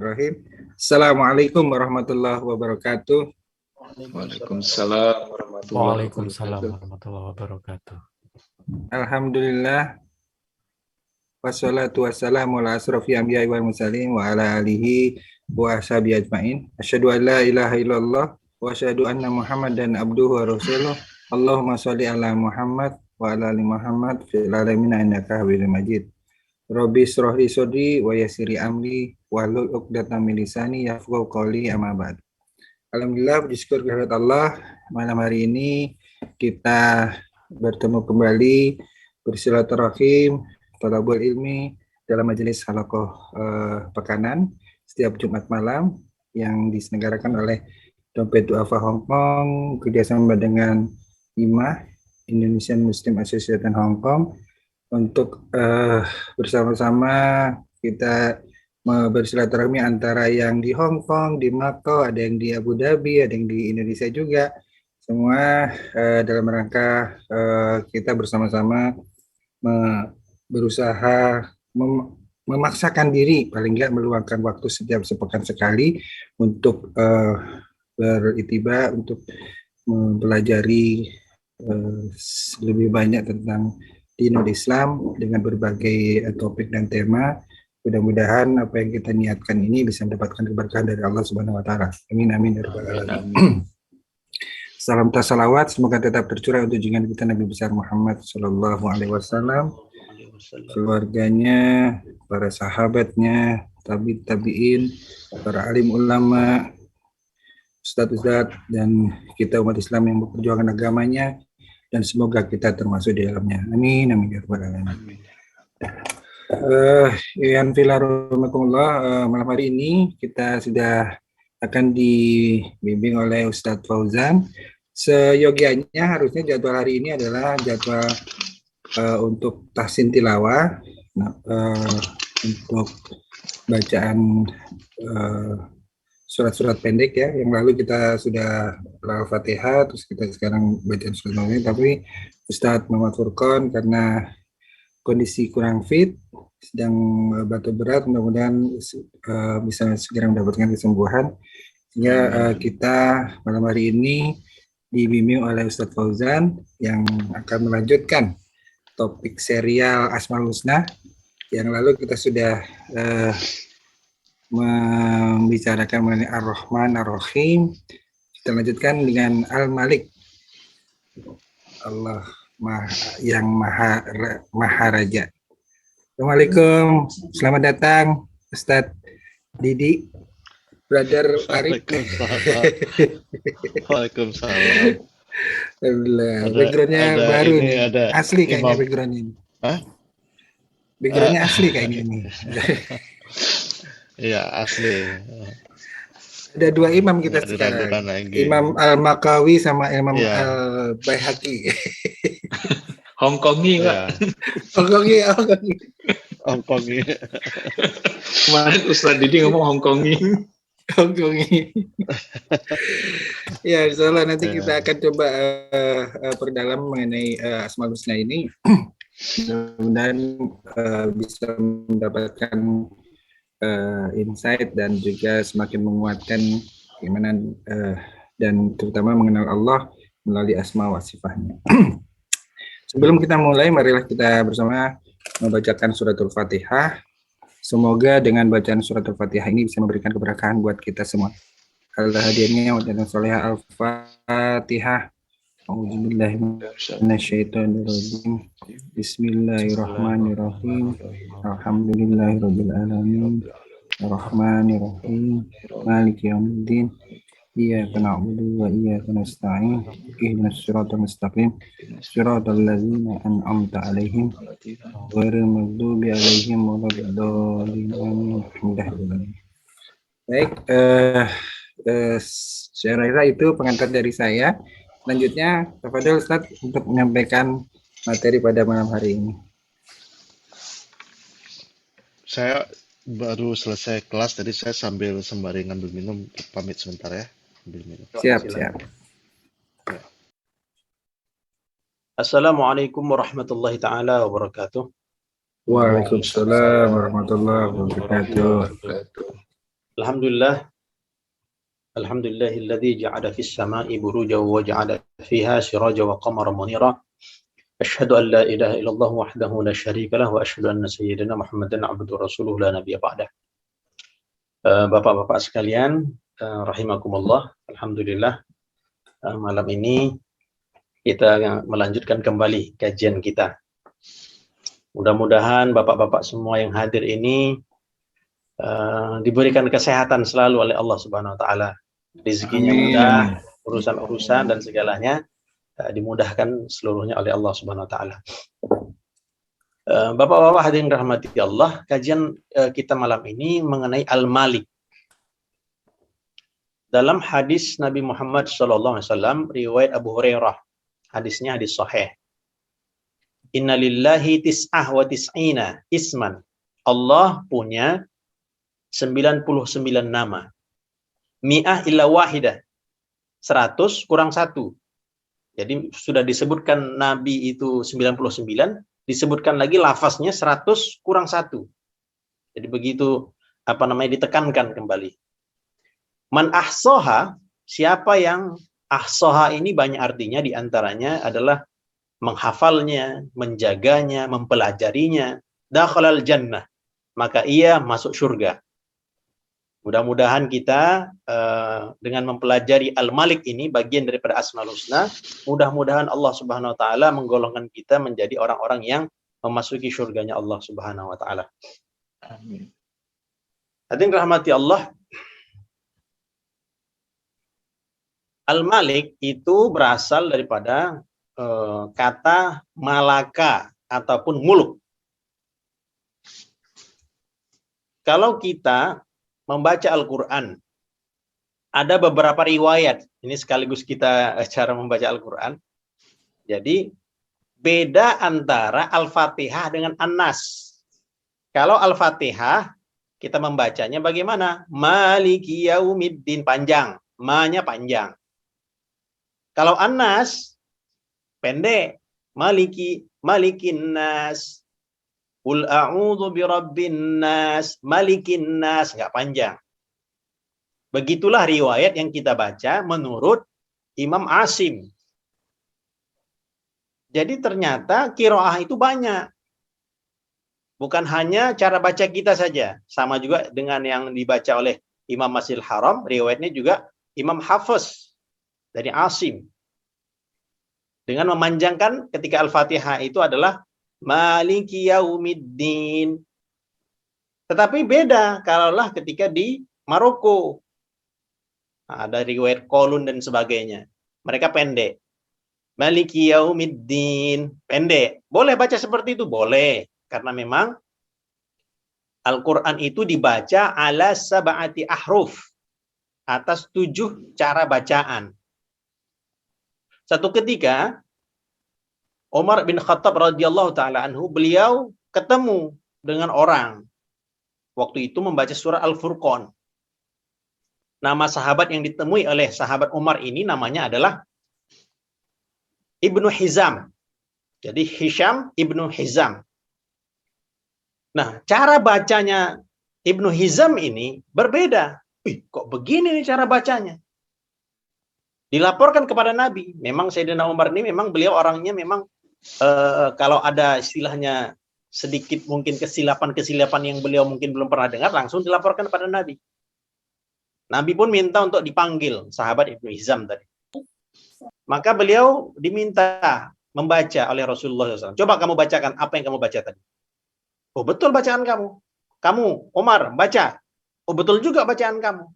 Bismillahirrahmanirrahim. Assalamualaikum warahmatullahi wabarakatuh. Waalaikumsalam warahmatullahi wabarakatuh. warahmatullahi wabarakatuh. Alhamdulillah. Wassalatu wassalamu ala asrofil anbiya'i wal mursalin wa ala alihi wa sahbihi ajmain. Asyhadu an la ilaha illallah wa asyhadu anna Muhammadan abduhu wa rasuluh. Allahumma sholli ala Muhammad wa ala ali Muhammad fil alamin innaka Hamidum Majid. Rabbi shrah li sadri wa yassir li amri wahlul 'uqdatam min lisani yafqahu qawli, amma ba'd. Alhamdulillah, puji syukur kehadirat Allah, malam hari ini kita bertemu kembali bersilaturahim, thalabul ilmi dalam majelis halaqah pekanan setiap Jumat malam yang diselenggarakan oleh Dompet Duafa Hong Kong kerjasama dengan IMA, Indonesian Muslim Association Hong Kong, untuk bersama-sama kita bersilaturahmi antara yang di Hong Kong, di Macau, ada yang di Abu Dhabi, ada yang di Indonesia juga. Semua dalam rangka kita bersama-sama berusaha memaksakan diri, paling nggak meluangkan waktu setiap sepekan sekali untuk beritiba, untuk mempelajari lebih banyak tentang dinul Islam dengan berbagai topik dan tema. Mudah-mudahan apa yang kita niatkan ini bisa mendapatkan keberkahan dari Allah Subhanahu wa taala. Amin amin ya rabbal alamin. Salam salawat semoga tetap tercurah untuk junjungan kita Nabi besar Muhammad sallallahu alaihi wasallam, keluarganya, para sahabatnya, tabi'in, para alim ulama, ustadz dan kita umat Islam yang memperjuangkan agamanya, dan semoga kita termasuk di dalamnya. Amin amin ya rabbal alamin. Malam hari ini kita sudah akan dibimbing oleh Ustadz Fauzan. Seyogianya harusnya jadwal hari ini adalah jadwal untuk tahsin tilawah, untuk bacaan surat-surat pendek ya. Yang lalu kita sudah Al-Fatihah, terus kita sekarang bacaan surat pendek, tapi Ustadz Muhammad Furqon karena kondisi kurang fit, sedang batuk berat, mudah-mudahan bisa segera mendapatkan kesembuhan. Sehingga kita malam hari ini dibimbing oleh Ustadz Fauzan yang akan melanjutkan topik serial Asmaul Husna. Yang lalu kita sudah membicarakan mengenai Ar-Rahman Ar-Rahim. Kita lanjutkan dengan Al-Malik, Allah yang maha raja. Assalamualaikum, selamat datang Ustadz Didi, Brother Arif. Waalaikumsalam. Alhamdulillah. Backgroundnya baru nih, asli kayaknya background ini. Backgroundnya asli kayaknya ini. Iya asli. Ada dua imam kita sekarang, Imam Al-Makawi sama Imam Al-Baihaqi. Hongkongi Pak. Hongkongi. Kemarin Ustadz Didi ngomong Hongkongi. Ya, insyaallah nanti kita akan coba perdalam mengenai Asmaul Husna ini. Mudah-mudahan bisa mendapatkan insight dan juga semakin menguatkan keimanan dan terutama mengenal Allah melalui asma wa sifatnya. Sebelum kita mulai, marilah kita bersama membacakan suratul Fatihah. Semoga dengan bacaan suratul Fatihah ini bisa memberikan keberkahan buat kita semua. Al-Hadiyahnya wa jannah salihah Al-Fatihah. A'udzubillahi minasyaitonirrajim. Bismillahirrahmanirrahim. Alhamdulillahirabbil alamin. Arrahmanirrahim. Maliki yaumiddin. Iyyaka na'budu wa iyyaka nasta'in. Ihdinas siratal mustaqim. Siratal ladzina an'amta 'alaihim ghairil maghdubi 'alaihim waladdallin. Baik, saya rasa itu pengantar dari saya. Selanjutnya, tafadhol Ustaz untuk menyampaikan materi pada malam hari ini. Saya baru selesai kelas, tadi saya sambil sembari ngambil minum, pamit sebentar ya. Ambil minum. Siap. Assalamualaikum warahmatullahi taala wabarakatuh. Waalaikumsalam warahmatullahi wabarakatuh. Alhamdulillah. Alhamdulillahilladzi ja'ala fis sama'i burujan wa ja'ala fiha sirajan wa qamaran munira. Asyhadu an la ilaha illallah wahdahu la syarika lah wa asyhadu anna sayyidina Muhammadan abduhu rasuluh la nabiyya ba'dah. Bapak-bapak sekalian, rahimakumullah. Alhamdulillah, malam ini kita melanjutkan kembali kajian kita. Mudah-mudahan bapak-bapak semua yang hadir ini diberikan kesehatan selalu oleh Allah Subhanahu wa taala. Rezekinya mudah, urusan-urusan dan segalanya dimudahkan seluruhnya oleh Allah Subhanahu wa taala. Bapak-bapak hadirin rahmati Allah, kajian kita malam ini mengenai Al-Malik. Dalam hadis Nabi Muhammad SAW, riwayat Abu Hurairah, hadisnya hadis sahih. Inna lillahi tis'ah wa tis'ina isman. Allah punya 99 nama. Mi'ah illa wahidah. 100 kurang 1. Jadi sudah disebutkan Nabi itu 99, disebutkan lagi lafaznya 100 kurang 1. Jadi begitu ditekankan kembali. Man ahsoha, siapa yang ahsoha ini banyak artinya, diantaranya adalah menghafalnya, menjaganya, mempelajarinya, dakhalal jannah, maka ia masuk surga. Mudah-mudahan kita dengan mempelajari Al-Malik ini, bagian daripada Asmaul Husna, mudah-mudahan Allah Subhanahu wa taala menggolongkan kita menjadi orang-orang yang memasuki surganya Allah Subhanahu wa taala. Amin. Hadirin rahmati Allah, Al-Malik itu berasal daripada kata malaka ataupun muluk. Kalau kita membaca Al-Quran, ada beberapa riwayat. Ini sekaligus kita cara membaca Al-Quran. Jadi, beda antara Al-Fatihah dengan An-Nas. Kalau Al-Fatihah, kita membacanya bagaimana? Maliki yaumiddin, panjang. Ma-nya panjang. Kalau An-Nas, pendek. Malikin nas. Qul a'udzu birabbin nas, malikin nas, enggak panjang. Begitulah riwayat yang kita baca menurut Imam Asim. Jadi ternyata qiraah itu banyak. Bukan hanya cara baca kita saja, sama juga dengan yang dibaca oleh Imam Masjidil Haram, riwayatnya juga Imam Hafiz dari Asim. Dengan memanjangkan ketika Al-Fatihah itu adalah Maliki yaumiddin. Tetapi beda kalaulah ketika di Maroko. Ada riwayat Qolun dan sebagainya. Mereka pendek. Maliki yaumiddin, pendek. Boleh baca seperti itu? Boleh. Karena memang Al-Quran itu dibaca ala sab'ati ahruf. Atas 7 cara bacaan. Satu ketika Umar bin Khattab radhiyallahu taala anhu, beliau ketemu dengan orang. Waktu itu membaca surah Al-Furqan. Nama sahabat yang ditemui oleh sahabat Umar ini namanya adalah Ibnu Hizam. Jadi Hisham Ibnu Hizam. Nah, cara bacanya Ibnu Hizam ini berbeda. Kok begini nih cara bacanya? Dilaporkan kepada Nabi. Memang Sayyidina Umar ini memang beliau orangnya memang kalau ada istilahnya sedikit mungkin kesilapan-kesilapan yang beliau mungkin belum pernah dengar, langsung dilaporkan kepada Nabi. Nabi pun minta untuk dipanggil sahabat Ibnu Hizam tadi. Maka beliau diminta membaca oleh Rasulullah SAW. Coba kamu bacakan apa yang kamu baca tadi. Oh betul bacaan kamu. Kamu, Umar, baca. Oh betul juga bacaan kamu.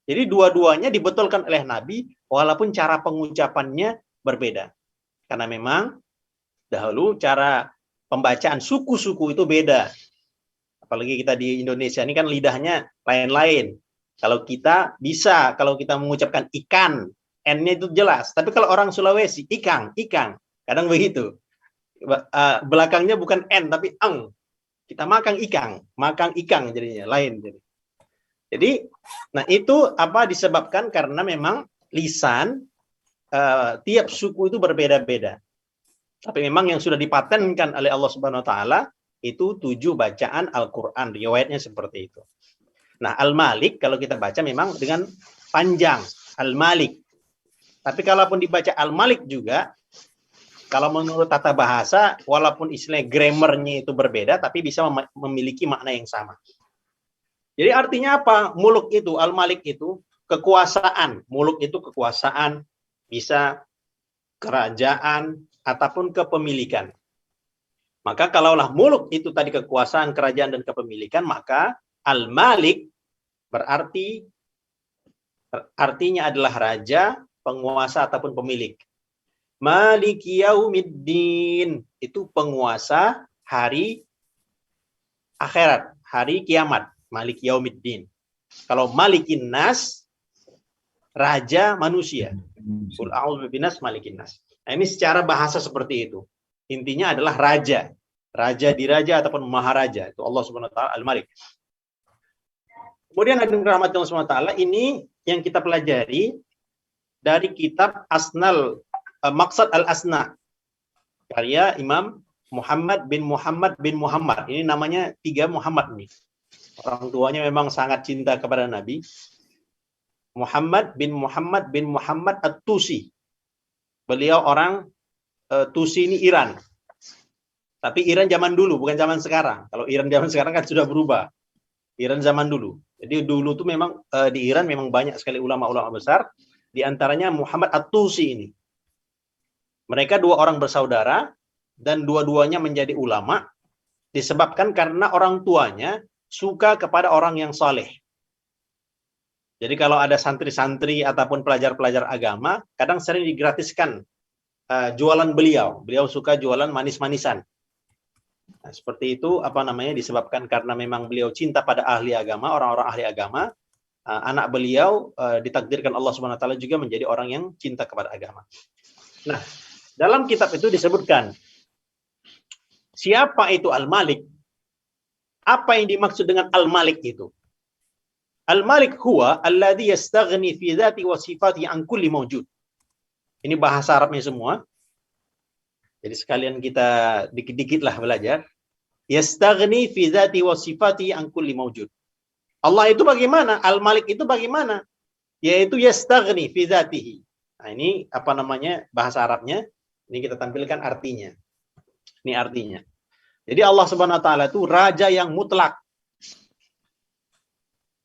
Jadi dua-duanya dibetulkan oleh Nabi, walaupun cara pengucapannya berbeda. Karena memang dahulu cara pembacaan suku-suku itu beda. Apalagi kita di Indonesia ini kan lidahnya lain-lain. Kalau kita bisa, kalau kita mengucapkan ikan, N-nya itu jelas. Tapi kalau orang Sulawesi, ikang. Kadang begitu. Belakangnya bukan N, tapi ang. Kita makan ikang jadinya, lain. Jadi, nah itu disebabkan karena memang lisan tiap suku itu berbeda-beda. Tapi memang yang sudah dipatenkan oleh Allah Subhanahu wa taala itu 7 bacaan Al-Qur'an, riwayatnya seperti itu. Nah, Al-Malik kalau kita baca memang dengan panjang, Al-Malik. Tapi kalaupun dibaca Al-Malik juga, kalau menurut tata bahasa, walaupun istilah grammarnya itu berbeda, tapi bisa memiliki makna yang sama. Jadi artinya apa? Muluk itu, Al-Malik itu kekuasaan. Muluk itu kekuasaan, bisa kerajaan, ataupun kepemilikan. Maka kalaulah muluk itu tadi kekuasaan, kerajaan, dan kepemilikan, maka Al-Malik berarti artinya adalah raja, penguasa, ataupun pemilik. Maliki yaumiddin itu penguasa hari akhirat, hari kiamat. Maliki yaumiddin. Kalau Malikin Nas, raja manusia. Qul a'udzu bibinnas malikin nas. Nah, ini secara bahasa seperti itu. Intinya adalah raja. Raja diraja ataupun maharaja. Itu Allah Subhanahu wa taala Al-Malik. Kemudian hadirin rahmat Allah Subhanahu wa taala, ini yang kita pelajari dari kitab Asnal Maqsad Al-Asna. Karya Imam Muhammad bin Muhammad bin Muhammad. Ini namanya 3 Muhammad nih. Orang tuanya memang sangat cinta kepada Nabi. Muhammad bin Muhammad bin Muhammad At-Tusi. Beliau orang Tusi ini Iran. Tapi Iran zaman dulu, bukan zaman sekarang. Kalau Iran zaman sekarang kan sudah berubah. Iran zaman dulu. Jadi dulu tuh memang di Iran memang banyak sekali ulama-ulama besar. Di antaranya Muhammad At-Tusi ini. Mereka 2 orang bersaudara dan dua-duanya menjadi ulama disebabkan karena orang tuanya suka kepada orang yang saleh. Jadi kalau ada santri-santri ataupun pelajar-pelajar agama, kadang sering digratiskan jualan beliau. Beliau suka jualan manis-manisan. Nah, seperti itu disebabkan karena memang beliau cinta pada ahli agama, orang-orang ahli agama. Anak beliau ditakdirkan Allah Subhanahu wa taala juga menjadi orang yang cinta kepada agama. Nah, dalam kitab itu disebutkan siapa itu Al-Malik? Apa yang dimaksud dengan Al-Malik itu? Al-Malik huwa alladhi yastaghni fi dzati wa sifati an kulli mawjud. Ini bahasa Arabnya semua. Jadi sekalian kita dikit-dikit lah belajar. Yastaghni fi dzati wa sifati an kulli mawjud. Allah itu bagaimana? Al-Malik itu bagaimana? Yaitu yastaghni fi dzatihi. Nah, ini bahasa Arabnya. Ini kita tampilkan artinya. Ini artinya. Jadi Allah Subhanahu wa taala itu raja yang mutlak.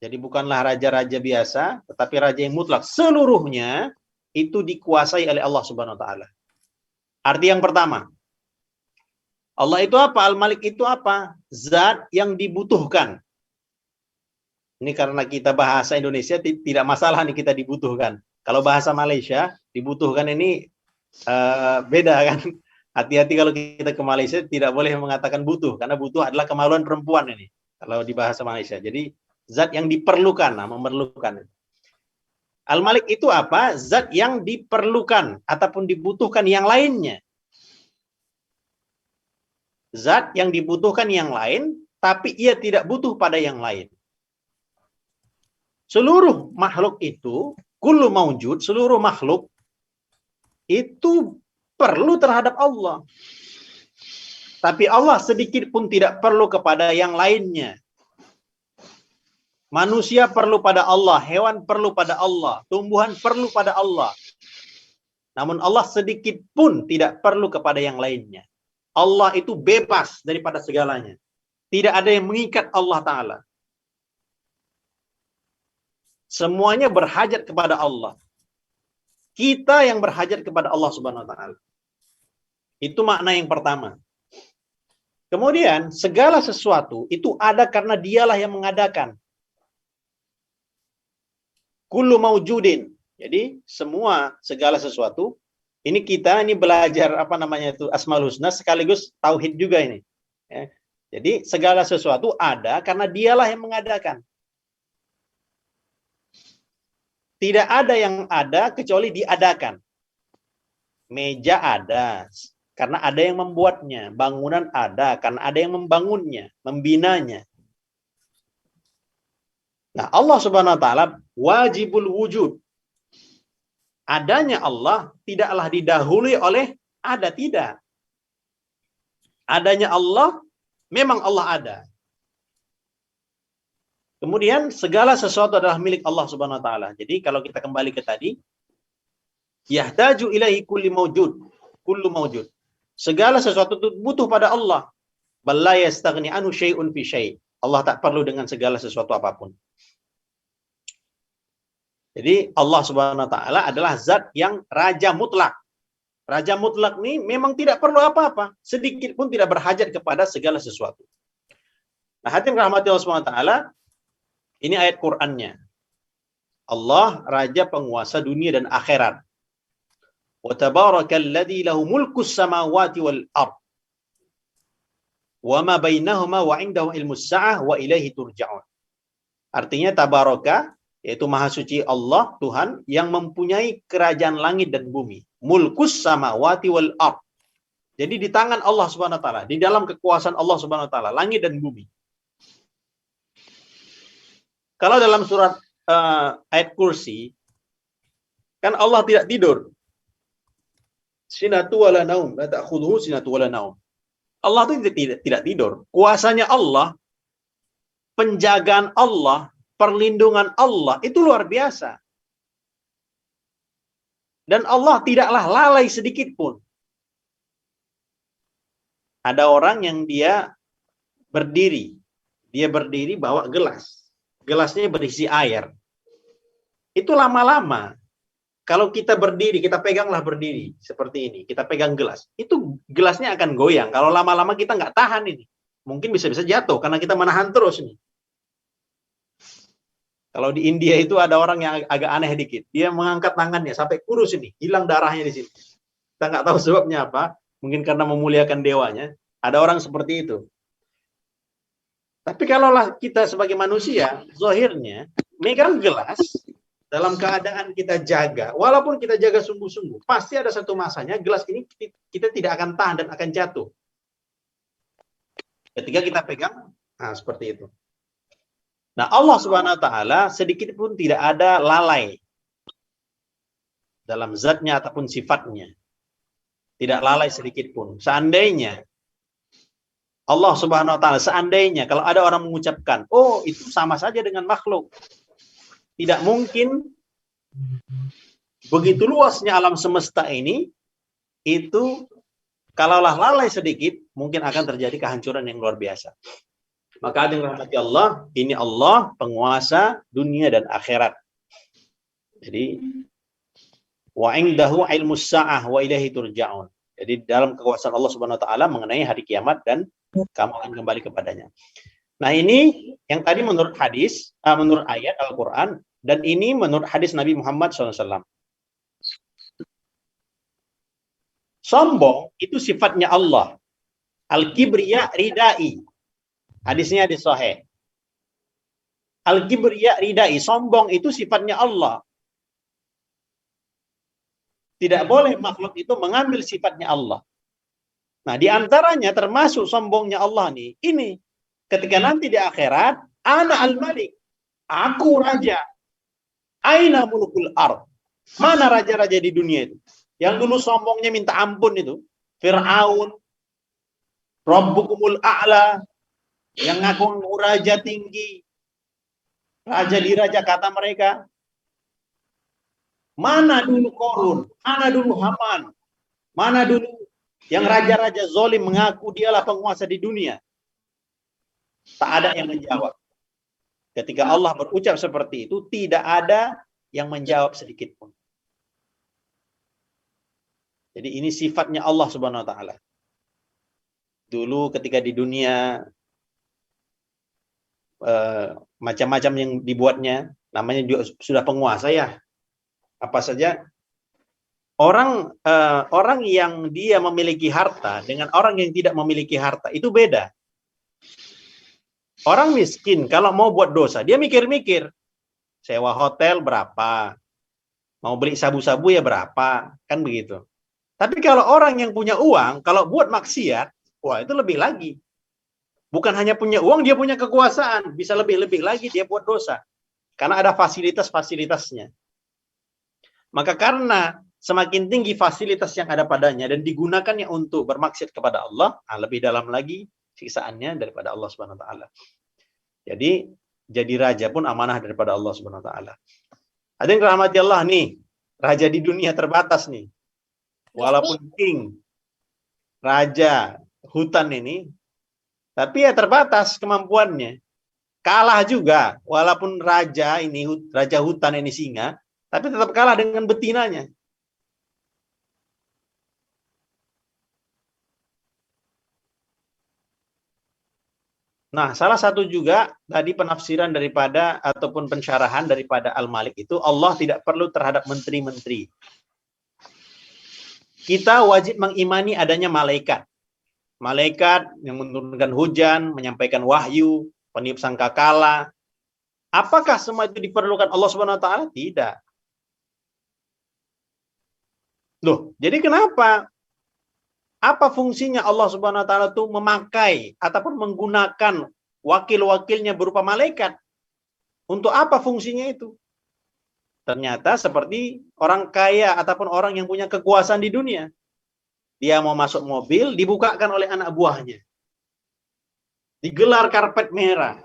Jadi bukanlah raja-raja biasa, tetapi raja yang mutlak. Seluruhnya itu dikuasai oleh Allah Subhanahu wa taala. Arti yang pertama, Allah itu apa? Al-Malik itu apa? Zat yang dibutuhkan. Ini karena kita bahasa Indonesia tidak masalah nih kita dibutuhkan. Kalau bahasa Malaysia, dibutuhkan ini beda kan. Hati-hati kalau kita ke Malaysia tidak boleh mengatakan butuh, karena butuh adalah kemaluan perempuan ini. Kalau di bahasa Malaysia. Jadi zat yang diperlukan, memerlukan. Al-Malik itu apa? Zat yang diperlukan ataupun dibutuhkan yang lainnya. Zat yang dibutuhkan yang lain, tapi ia tidak butuh pada yang lain. Seluruh makhluk itu, kullu maujud, seluruh makhluk itu perlu terhadap Allah. Tapi Allah sedikit pun tidak perlu kepada yang lainnya. Manusia perlu pada Allah, hewan perlu pada Allah, tumbuhan perlu pada Allah. Namun Allah sedikit pun tidak perlu kepada yang lainnya. Allah itu bebas daripada segalanya. Tidak ada yang mengikat Allah Ta'ala. Semuanya berhajat kepada Allah. Kita yang berhajat kepada Allah Subhanahu wa taala. Itu makna yang pertama. Kemudian segala sesuatu itu ada karena dialah yang mengadakan. Kullu maujudin. Jadi segala sesuatu ini belajar Asmaul Husna sekaligus tauhid juga ini. Ya. Jadi segala sesuatu ada karena dialah yang mengadakan. Tidak ada yang ada kecuali diadakan. Meja ada karena ada yang membuatnya. Bangunan ada karena ada yang membangunnya, membinanya. Nah, Allah Subhanahu wa taala wajibul wujud. Adanya Allah tidaklah didahului oleh ada, tidak. Adanya Allah, memang Allah ada. Kemudian segala sesuatu adalah milik Allah Subhanahu wa taala. Jadi kalau kita kembali ke tadi, yahtaju ilaihi kullu mawjud. Segala sesuatu itu butuh pada Allah. Bal la yastaghni anhu syai'un fi syai'. Allah tak perlu dengan segala sesuatu apapun. Jadi Allah Subhanahu wa taala adalah zat yang raja mutlak. Raja mutlak ini memang tidak perlu apa-apa, sedikit pun tidak berhajat kepada segala sesuatu. Nah, hadirin rahmati Allah Subhanahu wa taala, ini ayat Qur'annya. Allah raja penguasa dunia dan akhirat. Wa tabarakalladzi lahu mulkus samawati wal ard. Wa ma bainahuma wa 'indahu ilmus sa'ah wa ilaihi turja'un. Artinya tabaraka, yaitu maha suci Allah, Tuhan yang mempunyai kerajaan langit dan bumi. Mulkus samawati wal ard. Jadi di tangan Allah Subhanahu wa taala, di dalam kekuasaan Allah Subhanahu wa taala, langit dan bumi. Kalau dalam surat ayat kursi, kan Allah tidak tidur. Sinatu wala naum, la ta'khudhuhu sinatu wala naum. Allah itu tidak tidur. Kuasanya Allah, penjagaan Allah, perlindungan Allah itu luar biasa. Dan Allah tidaklah lalai sedikit pun. Ada orang yang dia berdiri bawa gelas. Gelasnya berisi air. Itu lama-lama, kalau kita berdiri, kita peganglah berdiri seperti ini, kita pegang gelas, itu gelasnya akan goyang. Kalau lama-lama kita nggak tahan ini, mungkin bisa-bisa jatuh karena kita menahan terus nih. Kalau di India itu ada orang yang agak aneh dikit, dia mengangkat tangannya sampai kurus ini, hilang darahnya di sini. Kita nggak tahu sebabnya apa, mungkin karena memuliakan dewanya. Ada orang seperti itu. Tapi kalaulah kita sebagai manusia, zahirnya, megang gelas, dalam keadaan kita jaga, walaupun kita jaga sungguh-sungguh, pasti ada satu masanya gelas ini kita tidak akan tahan dan akan jatuh. Ketika kita pegang, nah seperti itu. Nah, Allah Subhanahu wa taala sedikit pun tidak ada lalai dalam zatnya ataupun sifatnya. Tidak lalai sedikit pun. Seandainya Allah Subhanahu wa taala, seandainya kalau ada orang mengucapkan, oh itu sama saja dengan makhluk. Tidak mungkin begitu luasnya alam semesta ini, itu kalaulah lalai sedikit, mungkin akan terjadi kehancuran yang luar biasa. Maka dengan rahmati Allah, ini Allah penguasa dunia dan akhirat. Jadi, wa indahu ilmus sa'ah wa ilaihi turja'un. Jadi dalam kekuasaan Allah Subhanahu wa taala mengenai hari kiamat dan kamu akan kembali kepadanya. Nah, ini yang tadi menurut hadis, menurut ayat Al-Qur'an, dan ini menurut hadis Nabi Muhammad SAW. Sombong itu sifatnya Allah. Al-kibriya ridai. Hadisnya hadis sahih. Al-kibriya ridai, sombong itu sifatnya Allah. Tidak boleh makhluk itu mengambil sifatnya Allah. Nah, di antaranya termasuk sombongnya Allah nih. Ini ketika nanti di akhirat, ana al-malik, aku raja. Aina mulukul ard. Mana raja-raja di dunia itu? Yang dulu sombongnya minta ampun itu, Fir'aun, Rabbukumul a'la, yang ngaku raja tinggi, raja di raja kata mereka. Mana dulu Korun, mana dulu Haman, mana dulu yang raja-raja zolim mengaku dialah penguasa di dunia. Tak ada yang menjawab. Ketika Allah berucap seperti itu, tidak ada yang menjawab sedikit pun. Jadi ini sifatnya Allah Subhanahu wa taala. Dulu ketika di dunia macam-macam yang dibuatnya, namanya juga sudah penguasa ya. Apa saja orang yang dia memiliki harta dengan orang yang tidak memiliki harta itu beda. Orang miskin kalau mau buat dosa dia mikir-mikir, sewa hotel berapa, mau beli sabu-sabu ya berapa, kan begitu. Tapi kalau orang yang punya uang kalau buat maksiat, wah itu lebih lagi. Bukan hanya punya uang, dia punya kekuasaan, bisa lebih-lebih lagi dia buat dosa karena ada fasilitas-fasilitasnya. Maka karena semakin tinggi fasilitas yang ada padanya dan digunakannya untuk bermaksiat kepada Allah, lebih dalam lagi siksaannya daripada Allah Subhanahu wa taala. Jadi jadi raja pun amanah daripada Allah Subhanahu wa taala. Ada yang rahmati Allah nih, raja di dunia terbatas nih. Walaupun king, raja hutan ini, tapi ya terbatas kemampuannya. Kalah juga, walaupun raja ini, raja hutan ini singa, tapi tetap kalah dengan betinanya. Nah, salah satu juga tadi penafsiran daripada ataupun pensyarahan daripada Al-Malik itu, Allah tidak perlu terhadap menteri-menteri. Kita wajib mengimani adanya malaikat. Malaikat yang menurunkan hujan, menyampaikan wahyu, peniup sangkakala. Apakah semua itu diperlukan Allah Subhanahu wa taala? Tidak. Loh, jadi kenapa? Apa fungsinya Allah Subhanahu wa taala itu memakai ataupun menggunakan wakil-wakilnya berupa malaikat? Untuk apa fungsinya itu? Ternyata seperti orang kaya ataupun orang yang punya kekuasaan di dunia. Dia mau masuk mobil, dibukakan oleh anak buahnya. Digelar karpet merah.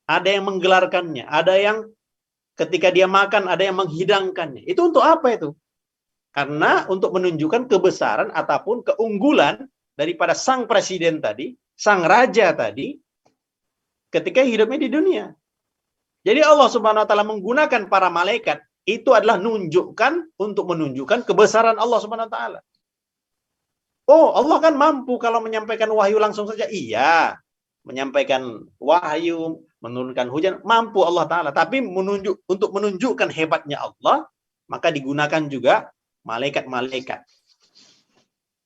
Ada yang menggelarkannya, ada yang ketika dia makan, ada yang menghidangkannya. Itu untuk apa itu? Karena untuk menunjukkan kebesaran ataupun keunggulan daripada sang presiden tadi, sang raja tadi, ketika hidupnya di dunia. Jadi Allah Subhanahu wa taala menggunakan para malaikat, itu adalah untuk menunjukkan kebesaran Allah Subhanahu wa taala. Oh, Allah kan mampu kalau menyampaikan wahyu langsung saja. Iya. Menyampaikan wahyu, menurunkan hujan, mampu Allah Ta'ala. Tapi untuk menunjukkan hebatnya Allah, maka digunakan juga malaikat-malaikat.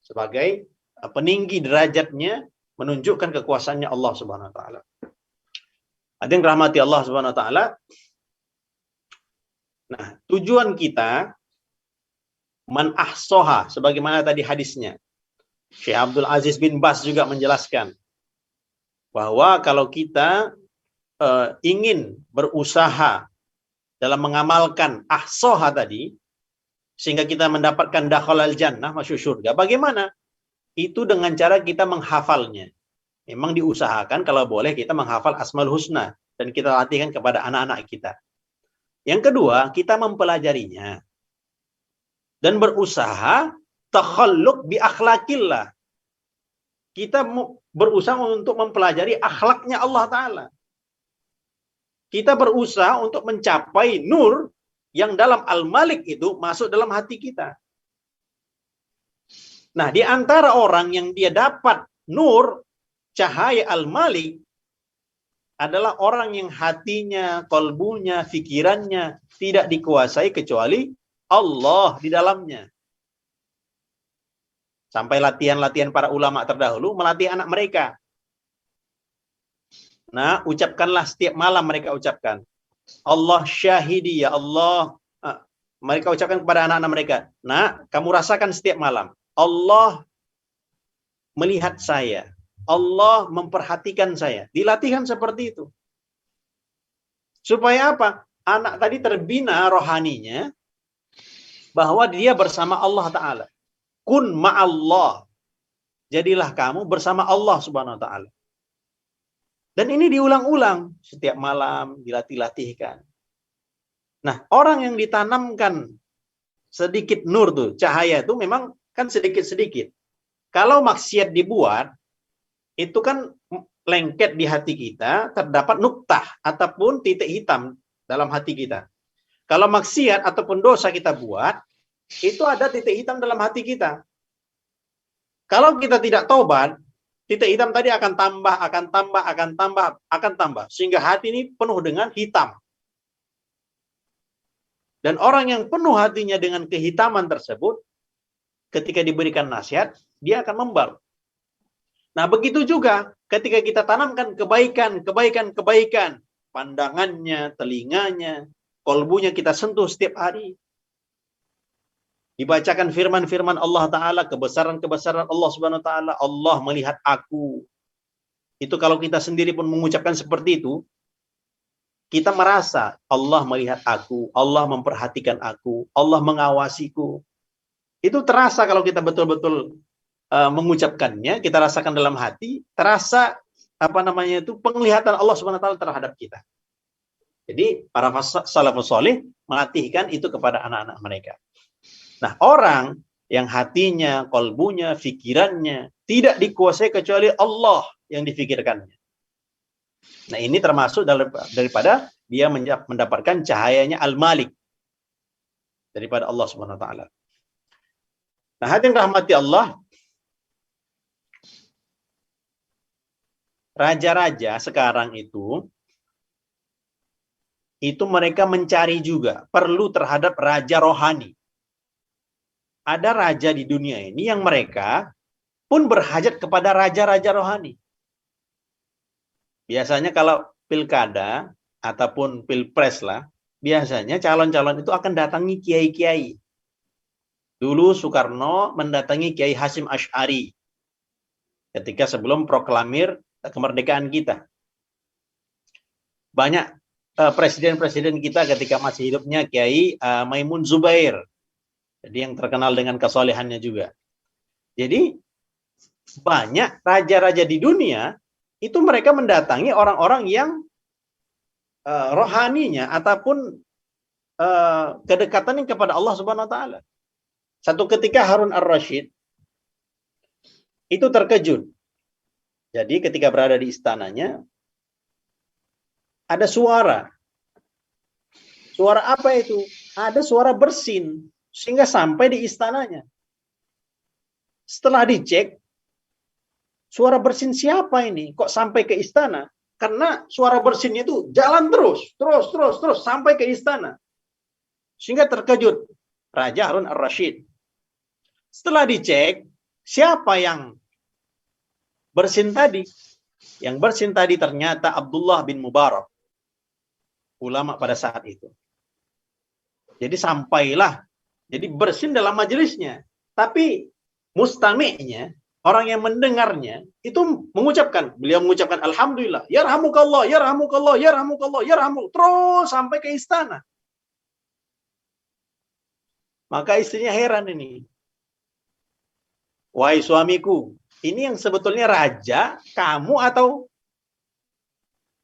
Sebagai peninggi derajatnya, menunjukkan kekuasaannya Allah Subhanahu Wa Ta'ala. Ada yang rahmati Allah Subhanahu Wa Ta'ala. Nah, tujuan kita, man ahsoha, sebagaimana tadi hadisnya. Syekh Abdul Aziz bin Bas juga menjelaskan, bahwa kalau kita ingin berusaha dalam mengamalkan ahsoha tadi, sehingga kita mendapatkan dakhalal jannah, masuk surga, bagaimana? Itu dengan cara kita menghafalnya. Memang diusahakan kalau boleh kita menghafal Asmaul Husna, dan kita latihkan kepada anak-anak kita. Yang kedua, kita mempelajarinya. Dan berusaha takhalluq bi akhlaqillah. Kita berusaha untuk mempelajari akhlaknya Allah Ta'ala. Kita berusaha untuk mencapai nur yang dalam Al-Malik itu masuk dalam hati kita. Nah, di antara orang yang dia dapat nur, cahaya Al-Malik, adalah orang yang hatinya, kolbunya, fikirannya tidak dikuasai kecuali Allah di dalamnya. Sampai latihan-latihan para ulama terdahulu melatih anak mereka. Nah, ucapkanlah setiap malam mereka ucapkan. Allah syahidi, ya Allah. Mereka ucapkan kepada anak-anak mereka. Nah, kamu rasakan setiap malam. Allah melihat saya. Allah memperhatikan saya. Dilatihkan seperti itu. Supaya apa? Anak tadi terbina rohaninya bahwa dia bersama Allah Ta'ala. Kun ma'allah. Jadilah kamu bersama Allah Subhanahu wa taala. Dan ini diulang-ulang setiap malam, dilatih-latihkan. Nah, orang yang ditanamkan sedikit nur tuh, cahaya itu memang kan sedikit-sedikit. Kalau maksiat dibuat, itu kan lengket di hati kita, terdapat nuktah ataupun titik hitam dalam hati kita. Kalau maksiat ataupun dosa kita buat, itu ada titik hitam dalam hati kita. Kalau kita tidak tobat, titik hitam tadi akan tambah, sehingga hati ini penuh dengan hitam. Dan orang yang penuh hatinya dengan kehitaman tersebut, ketika diberikan nasihat, dia akan membar. Nah, begitu juga ketika kita tanamkan kebaikan, pandangannya, telinganya, kolbunya kita sentuh setiap hari. Dibacakan firman-firman Allah Ta'ala, kebesaran-kebesaran Allah Subhanahu Wa Ta'ala, Allah melihat aku. Itu kalau kita sendiri pun mengucapkan seperti itu, kita merasa Allah melihat aku, Allah memperhatikan aku, Allah mengawasiku. Itu terasa kalau kita betul-betul mengucapkannya, kita rasakan dalam hati, terasa penglihatan Allah Subhanahu Wa Ta'ala terhadap kita. Jadi para salafus saleh melatihkan itu kepada anak-anak mereka. Nah, orang yang hatinya, kolbunya, pikirannya tidak dikuasai kecuali Allah yang difikirkannya. Nah, ini termasuk daripada dia mendapatkan cahayanya Al-Malik daripada Allah Subhanahu wa taala. Nah, hadirin rahmati Allah, raja-raja sekarang itu mereka mencari juga, perlu terhadap raja rohani. Ada raja di dunia ini yang mereka pun berhajat kepada raja-raja rohani. Biasanya kalau pilkada ataupun pilpres lah, biasanya calon-calon itu akan datangi kiai-kiai. Dulu Soekarno mendatangi Kiai Hasyim Asy'ari ketika sebelum proklamir kemerdekaan kita. Banyak presiden-presiden kita ketika masih hidupnya Kiai Maimun Zubair. Jadi yang terkenal dengan kesolehannya juga. Jadi banyak raja-raja di dunia itu mereka mendatangi orang-orang yang rohaninya ataupun kedekatannya kepada Allah Subhanahu wa taala. Satu ketika Harun ar-Rasyid itu terkejut. Jadi ketika berada di istananya ada suara. Suara apa itu? Ada suara bersin sehingga sampai di istananya. Setelah dicek, suara bersin siapa ini? Kok sampai ke istana? Karena suara bersinnya itu jalan terus sampai ke istana. Sehingga terkejut Raja Harun ar-Rasyid. Setelah dicek, siapa yang bersin tadi? Yang bersin tadi ternyata Abdullah bin Mubarak, ulama pada saat itu. Jadi sampailah, jadi bersin dalam majelisnya. Tapi mustami'nya, orang yang mendengarnya, itu beliau mengucapkan Alhamdulillah, yarhamukallah, yarhamukallah, yarhamukallah, yarhamukallah, terus sampai ke istana. Maka istrinya heran ini. Wahai suamiku, ini yang sebetulnya raja, kamu atau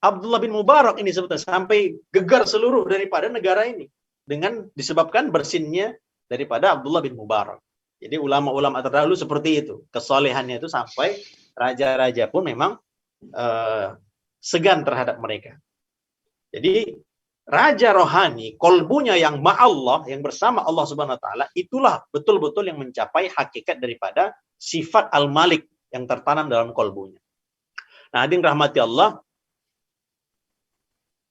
Abdullah bin Mubarak ini sebetulnya, sampai gegar seluruh daripada negara ini dengan disebabkan bersinnya daripada Abdullah bin Mubarak. Jadi ulama-ulama terdahulu seperti itu, kesolehannya itu sampai raja-raja pun memang segan terhadap mereka. Jadi raja rohani, kolbunya yang ma'allah, yang bersama Allah Subhanahu wa taala, itulah betul-betul yang mencapai hakikat daripada sifat al-Malik yang tertanam dalam kolbunya. Nah, hadirin rahmati Allah.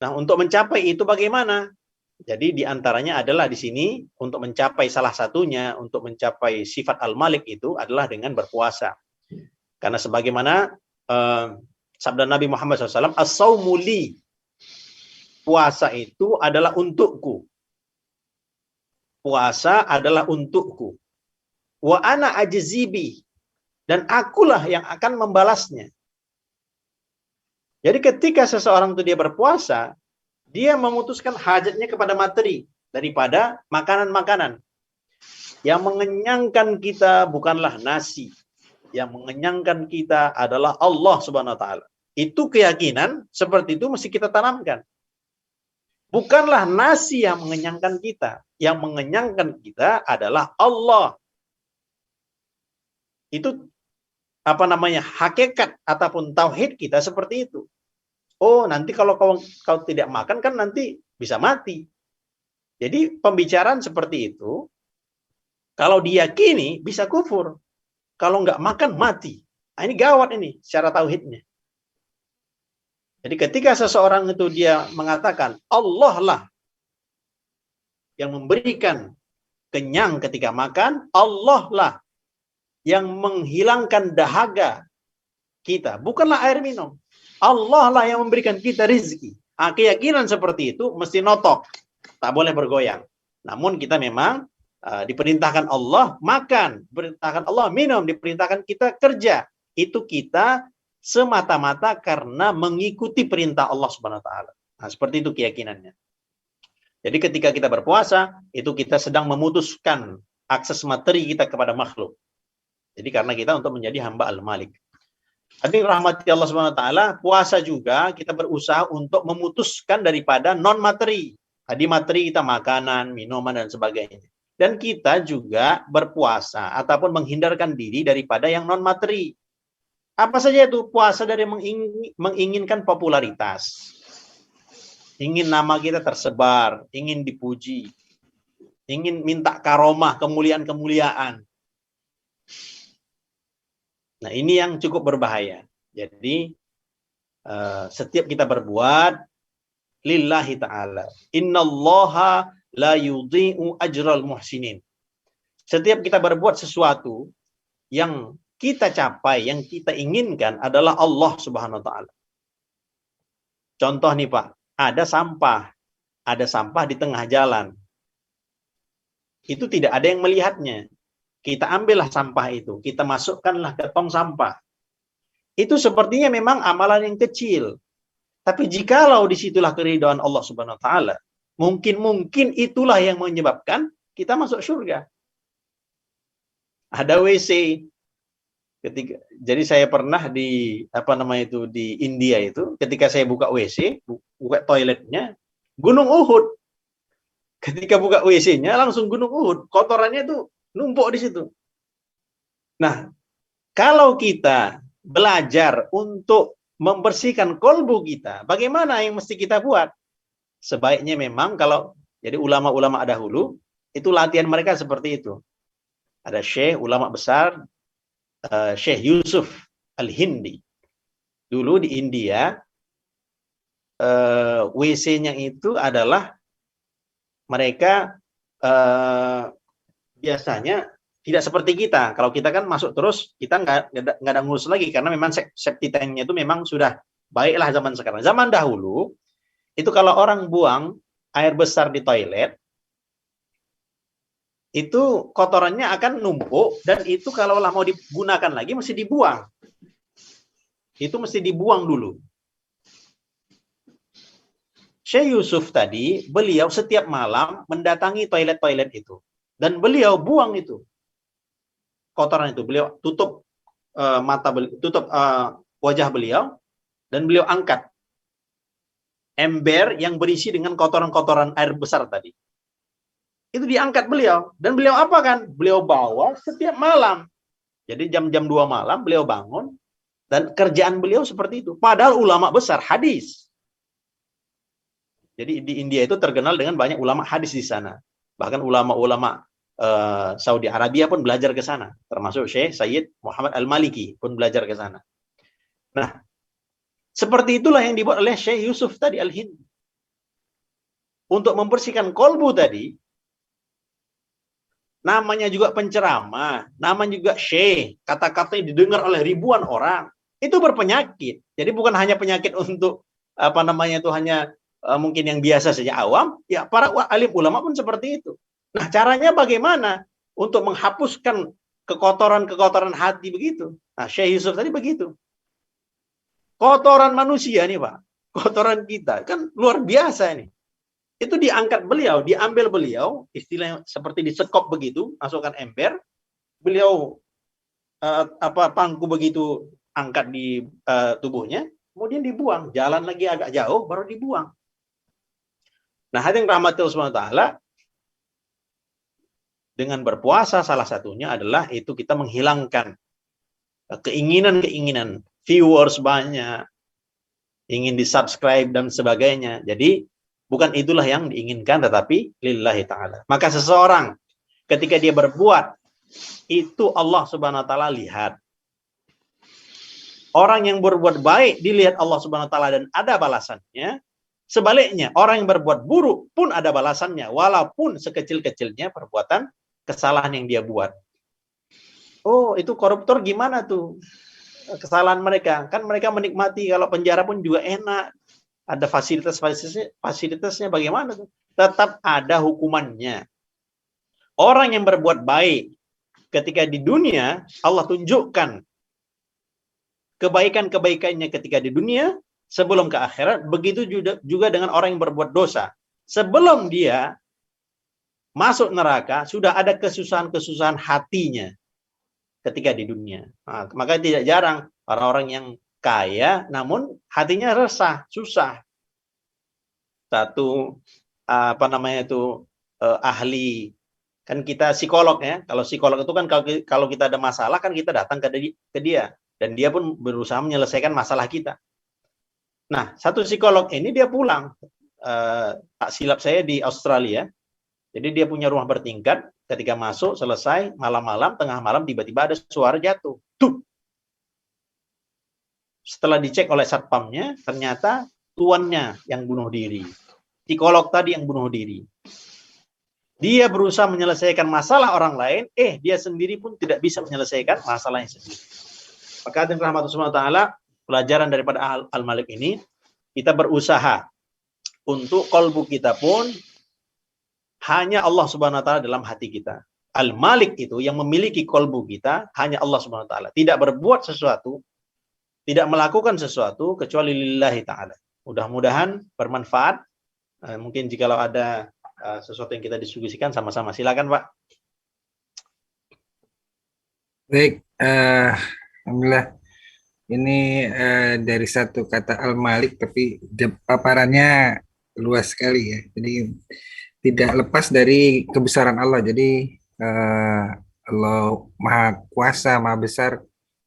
Nah, untuk mencapai itu bagaimana? Jadi di antaranya adalah di sini untuk mencapai salah satunya, untuk mencapai sifat al-Malik itu adalah dengan berpuasa. Karena sebagaimana sabda Nabi Muhammad SAW, as-saumu li, puasa itu adalah untukku. Puasa adalah untukku. Wa ana ajzibi, dan akulah yang akan membalasnya. Jadi ketika seseorang itu dia berpuasa, dia memutuskan hajatnya kepada materi daripada makanan-makanan. Yang mengenyangkan kita bukanlah nasi. Yang mengenyangkan kita adalah Allah Subhanahu wa taala. Itu keyakinan seperti itu mesti kita tanamkan. Bukanlah nasi yang mengenyangkan kita. Yang mengenyangkan kita adalah Allah. Itu hakikat ataupun tauhid kita seperti itu. Oh, nanti kalau kau tidak makan kan nanti bisa mati. Jadi pembicaraan seperti itu, kalau diyakini bisa kufur. Kalau nggak makan mati. Nah, ini gawat ini secara tauhidnya. Jadi ketika seseorang itu dia mengatakan Allah lah yang memberikan kenyang ketika makan, Allah lah yang menghilangkan dahaga kita, bukanlah air minum. Allah lah yang memberikan kita rizki. Keyakinan seperti itu mesti notok, tak boleh bergoyang. Namun kita memang diperintahkan Allah makan, diperintahkan Allah minum, diperintahkan kita kerja. Itu kita semata-mata karena mengikuti perintah Allah Subhanahu wa taala. Nah, seperti itu keyakinannya. Jadi ketika kita berpuasa, itu kita sedang memutuskan akses materi kita kepada makhluk. Jadi karena kita untuk menjadi hamba al-Malik. Hadirin rahmati Allah Subhanahu wa taala, puasa juga kita berusaha untuk memutuskan daripada non materi. Tadi materi kita makanan, minuman dan sebagainya. Dan kita juga berpuasa ataupun menghindarkan diri daripada yang non materi. Apa saja itu? Puasa dari menginginkan popularitas. Ingin nama kita tersebar, ingin dipuji, ingin minta karomah, kemuliaan-kemuliaan. Nah, ini yang cukup berbahaya. Jadi, setiap kita berbuat, lillahi ta'ala. Innallaha la yudhi'u ajral muhsinin. Setiap kita berbuat sesuatu, yang kita capai, yang kita inginkan adalah Allah Subhanahu wa ta'ala. Contoh nih Pak, ada sampah di tengah jalan. Itu tidak ada yang melihatnya. Kita ambillah sampah itu, kita masukkanlah ke tong sampah. Itu sepertinya memang amalan yang kecil. Tapi jikalau disitulah keridhaan Allah Subhanahu wa taala, mungkin itulah yang menyebabkan kita masuk surga. Ada WC. Jadi saya pernah di di India itu, ketika saya buka WC, buka toiletnya, Gunung Uhud. Ketika buka WC-nya langsung Gunung Uhud, kotorannya itu numpuk di situ. Nah, kalau kita belajar untuk membersihkan kolbu kita, bagaimana yang mesti kita buat? Sebaiknya memang kalau jadi ulama-ulama dahulu, itu latihan mereka seperti itu. Ada syekh, ulama besar, Syekh Yusuf Al-Hindi. Dulu di India, WC-nya itu adalah mereka biasanya tidak seperti kita. Kalau kita kan masuk terus, kita nggak ada ngurus lagi karena memang septic tank-nya itu memang sudah baiklah zaman sekarang. Zaman dahulu itu kalau orang buang air besar di toilet, itu kotorannya akan numpuk dan itu kalau mau digunakan lagi mesti dibuang. Itu mesti dibuang dulu. Syekh Yusuf tadi, beliau setiap malam mendatangi toilet-toilet itu. Dan beliau buang itu kotoran itu. Beliau tutup wajah beliau dan beliau angkat ember yang berisi dengan kotoran-kotoran air besar tadi. Itu diangkat beliau dan beliau apa kan? Beliau bawa setiap malam. Jadi jam-jam 2 malam beliau bangun dan kerjaan beliau seperti itu. Padahal ulama besar hadis. Jadi di India itu terkenal dengan banyak ulama hadis di sana. Bahkan ulama-ulama Saudi Arabia pun belajar ke sana, termasuk Syekh Sayyid Muhammad Al-Maliki pun belajar ke sana. Nah, seperti itulah yang dibuat oleh Syekh Yusuf tadi Al-Hindi. Untuk membersihkan kolbu tadi, namanya juga penceramah, namanya juga syekh, kata-katanya didengar oleh ribuan orang, itu berpenyakit. Jadi bukan hanya penyakit untuk hanya mungkin yang biasa saja awam, ya para alim ulama pun seperti itu. Nah, caranya bagaimana untuk menghapuskan kekotoran-kekotoran hati begitu? Nah, Syekh Yusuf tadi begitu. Kotoran manusia nih, Pak. Kotoran kita kan luar biasa nih. Itu diangkat beliau, diambil beliau, istilahnya seperti disekop begitu, masukkan ember, beliau pangku begitu angkat di tubuhnya, kemudian dibuang, jalan lagi agak jauh baru dibuang. Nah, hadirin rahmatil subhanahu wa ta'ala, dengan berpuasa salah satunya adalah itu kita menghilangkan keinginan-keinginan viewers banyak, ingin di-subscribe dan sebagainya. Jadi bukan itulah yang diinginkan, tetapi lillahi ta'ala. Maka seseorang ketika dia berbuat, itu Allah subhanahu wa ta'ala lihat. Orang yang berbuat baik dilihat Allah subhanahu wa ta'ala dan ada balasannya. Sebaliknya, orang yang berbuat buruk pun ada balasannya, walaupun sekecil-kecilnya perbuatan kesalahan yang dia buat. Oh, itu koruptor gimana tuh kesalahan mereka? Kan mereka menikmati, kalau penjara pun juga enak. Ada fasilitasnya bagaimana tuh? Tetap ada hukumannya. Orang yang berbuat baik ketika di dunia, Allah tunjukkan kebaikan-kebaikannya ketika di dunia sebelum ke akhirat. Begitu juga dengan orang yang berbuat dosa. Sebelum dia masuk neraka, sudah ada kesusahan-kesusahan hatinya ketika di dunia. Nah, maka tidak jarang Orang-orang yang kaya namun hatinya resah, susah. Satu ahli, kan kita psikolog ya. Kalau psikolog itu kan kalau kita ada masalah kan kita datang ke dia dan dia pun berusaha menyelesaikan masalah kita. Nah, satu psikolog ini dia pulang, tak silap saya di Australia. Jadi dia punya rumah bertingkat, ketika masuk selesai malam-malam, tengah malam tiba-tiba ada suara jatuh. Tuh. Setelah dicek oleh satpamnya, ternyata tuannya yang bunuh diri. Psikolog tadi yang bunuh diri. Dia berusaha menyelesaikan masalah orang lain, dia sendiri pun tidak bisa menyelesaikan masalahnya sendiri. Maka dengan rahmatullah ta'ala, pelajaran daripada Al-Malik ini, kita berusaha untuk kalbu kita pun hanya Allah Subhanahu wa ta'ala dalam hati kita. Al-Malik itu yang memiliki kalbu kita hanya Allah Subhanahu wa ta'ala. Tidak berbuat sesuatu, tidak melakukan sesuatu kecuali lillahi ta'ala. Mudah-mudahan bermanfaat. Mungkin jikalau ada sesuatu yang kita diskusikan sama-sama. Silakan, Pak. Baik, alhamdulillah. Ini dari satu kata Al-Malik, tapi paparannya luas sekali ya. Jadi tidak lepas dari kebesaran Allah. Jadi Allah Maha Kuasa, Maha Besar,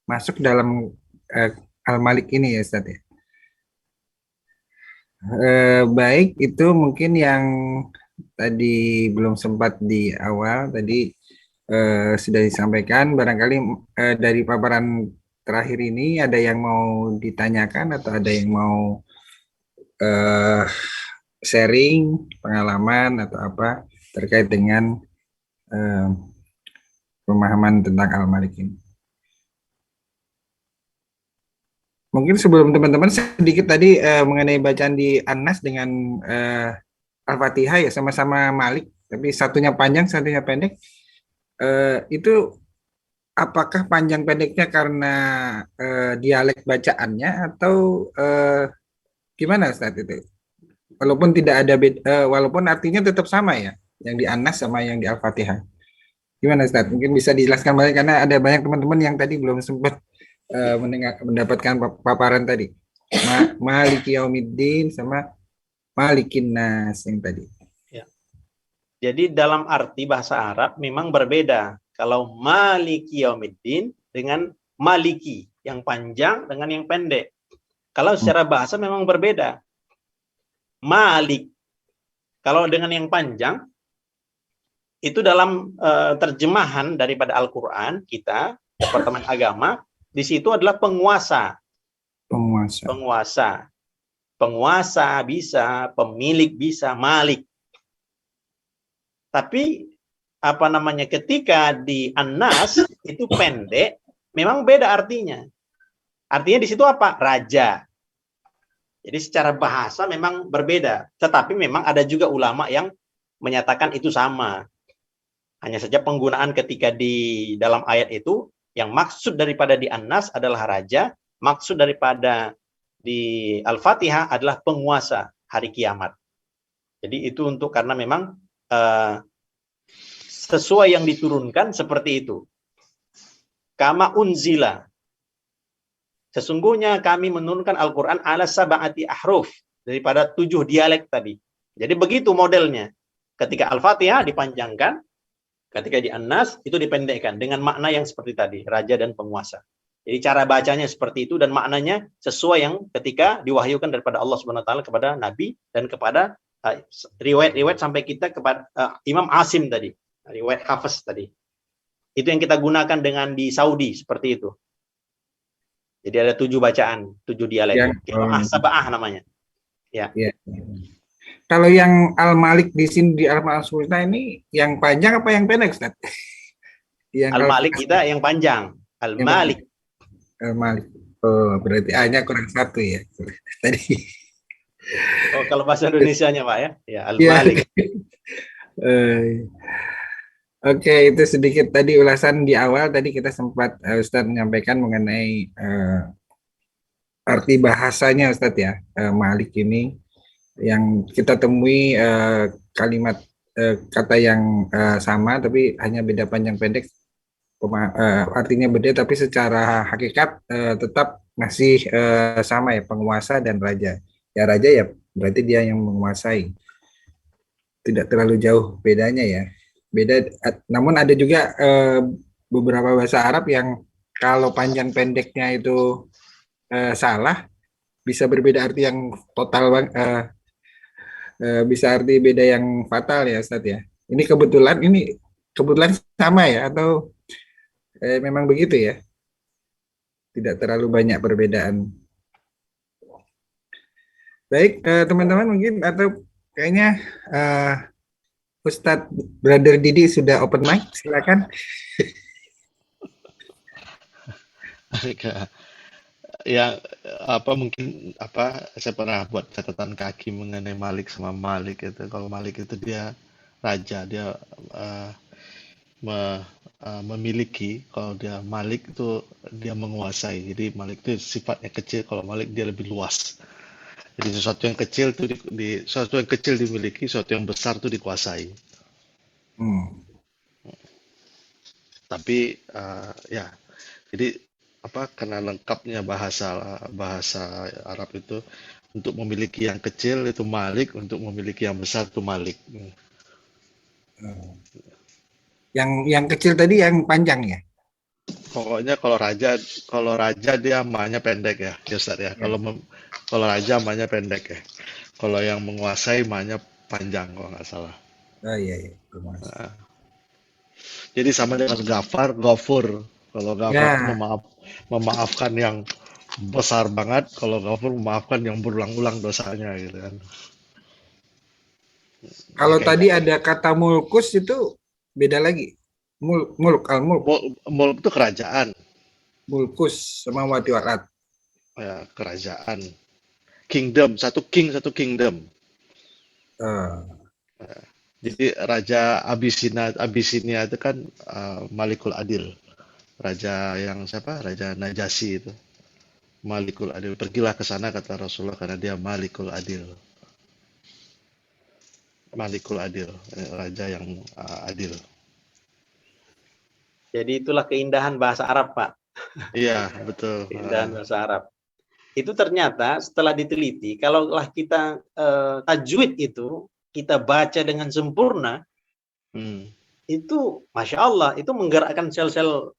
masuk dalam Al-Malik ini ya, Ustaz ya. Baik, itu mungkin yang tadi belum sempat di awal tadi sudah disampaikan. Barangkali dari paparan terakhir ini ada yang mau ditanyakan atau ada yang mau sharing pengalaman atau apa terkait dengan pemahaman tentang Al-Malik ini. Mungkin sebelum teman-teman sedikit tadi mengenai bacaan di An-Nas dengan Al-Fatihah ya, sama-sama Malik, tapi satunya panjang, satunya pendek. Itu apakah panjang pendeknya karena dialek bacaannya atau gimana Ustaz itu? Walaupun tidak ada walaupun artinya tetap sama ya, yang di An-Nas sama yang di Al-Fatihah. Gimana Ustaz? Mungkin bisa dijelaskan balik karena ada banyak teman-teman yang tadi belum sempat mendapatkan paparan tadi. Maliki Yaumiddin sama Malikin Nas yang tadi. Ya. Jadi dalam arti bahasa Arab memang berbeda. Kalau Maliki Yaumiddin dengan Maliki, yang panjang dengan yang pendek. Kalau secara bahasa memang berbeda. Malik, kalau dengan yang panjang, itu dalam terjemahan daripada Al-Quran kita, Departemen Agama, di situ adalah penguasa. Penguasa bisa, pemilik bisa, malik. Tapi ketika di An-Nas itu pendek, memang beda artinya. Artinya di situ apa? Raja. Jadi secara bahasa memang berbeda. Tetapi memang ada juga ulama yang menyatakan itu sama. Hanya saja penggunaan ketika di dalam ayat itu, yang maksud daripada di An-Nas adalah raja, maksud daripada di Al-Fatihah adalah penguasa hari kiamat. Jadi itu karena memang sesuai yang diturunkan seperti itu. Kama unzila. Sesungguhnya kami menurunkan Al-Quran ala sab'ati ahruf, daripada 7 dialek tadi. Jadi begitu modelnya. Ketika Al-Fatihah dipanjangkan, ketika di An-Nas itu dipendekkan dengan makna yang seperti tadi, raja dan penguasa. Jadi cara bacanya seperti itu dan maknanya sesuai yang ketika diwahyukan daripada Allah Subhanahu wa taala kepada Nabi dan kepada riwayat-riwayat sampai kita kepada Imam Asim tadi, riwayat Hafiz tadi. Itu yang kita gunakan dengan di Saudi seperti itu. Jadi ada 7 bacaan, 7 dialek. Qiraah sab'ah namanya. Ya. Kalau yang Al-Malik di sini di Al-Sultan ini yang panjang apa yang pendek, Ustaz? Al-Malik kita yang panjang. Al-Malik. Al-Malik. Oh, berarti A-nya kurang 1 ya. Tadi. Oh, kalau bahasa Indonesianya, Pak ya. Ya, Al-Malik. Oke, itu sedikit tadi ulasan di awal. Tadi kita sempat Ustaz menyampaikan mengenai arti bahasanya Ustaz ya. Malik ini yang kita temui kalimat kata yang sama tapi hanya beda panjang pendek. artinya beda, tapi secara hakikat tetap masih sama ya, penguasa dan raja. Ya raja ya berarti dia yang menguasai. Tidak terlalu jauh bedanya ya. Beda, namun ada juga beberapa bahasa Arab yang kalau panjang pendeknya itu salah, bisa berbeda arti yang total bisa arti beda yang fatal ya Ustadz ya. Ini kebetulan sama ya atau memang begitu ya? Tidak terlalu banyak perbedaan. Baik, teman-teman mungkin atau kayaknya Ustadz Brother Didi sudah open mic, silakan. Ya, apa mungkin apa saya pernah buat catatan kaki mengenai Malik sama Malik itu. Kalau Malik itu dia raja, dia eh, memiliki. Kalau dia Malik itu dia menguasai. Jadi Malik itu sifatnya kecil. Kalau Malik dia lebih luas. Jadi sesuatu yang kecil itu sesuatu yang kecil dimiliki, sesuatu yang besar itu dikuasai. Hmm. Tapi ya, jadi apa karena lengkapnya bahasa bahasa Arab itu untuk memiliki yang kecil itu Malik, untuk memiliki yang besar itu Malik. Yang kecil tadi yang panjang ya? Pokoknya kalau raja dia amanya pendek ya, ya Ustaz ya. Ya. Kalau raja amanya pendek ya. Kalau yang menguasai amanya panjang kalau nggak salah. Oh iya, iya. Jadi sama dengan Ghafur. Kalau Ghafur itu Ya, memaafkan yang besar banget, kalau Ghafur memaafkan yang berulang-ulang dosanya gitu kan. kalau Kayak tadi ada kata mulkus itu beda lagi. Mulk, al-mulk, Mulk itu kerajaan, mulkus sama wati warat. ya kerajaan. Kingdom, satu kingdom. Jadi Raja Abisinia itu kan Malikul Adil. Raja yang siapa? Raja Najasyi itu. Malikul Adil. Pergilah ke sana kata Rasulullah karena dia Malikul Adil. Malikul Adil, raja yang adil. Jadi itulah keindahan bahasa Arab, Pak. Iya, betul. Keindahan bahasa Arab. Itu ternyata setelah diteliti, kalaulah kita tajwid itu, kita baca dengan sempurna, itu Masya Allah, itu menggerakkan sel-sel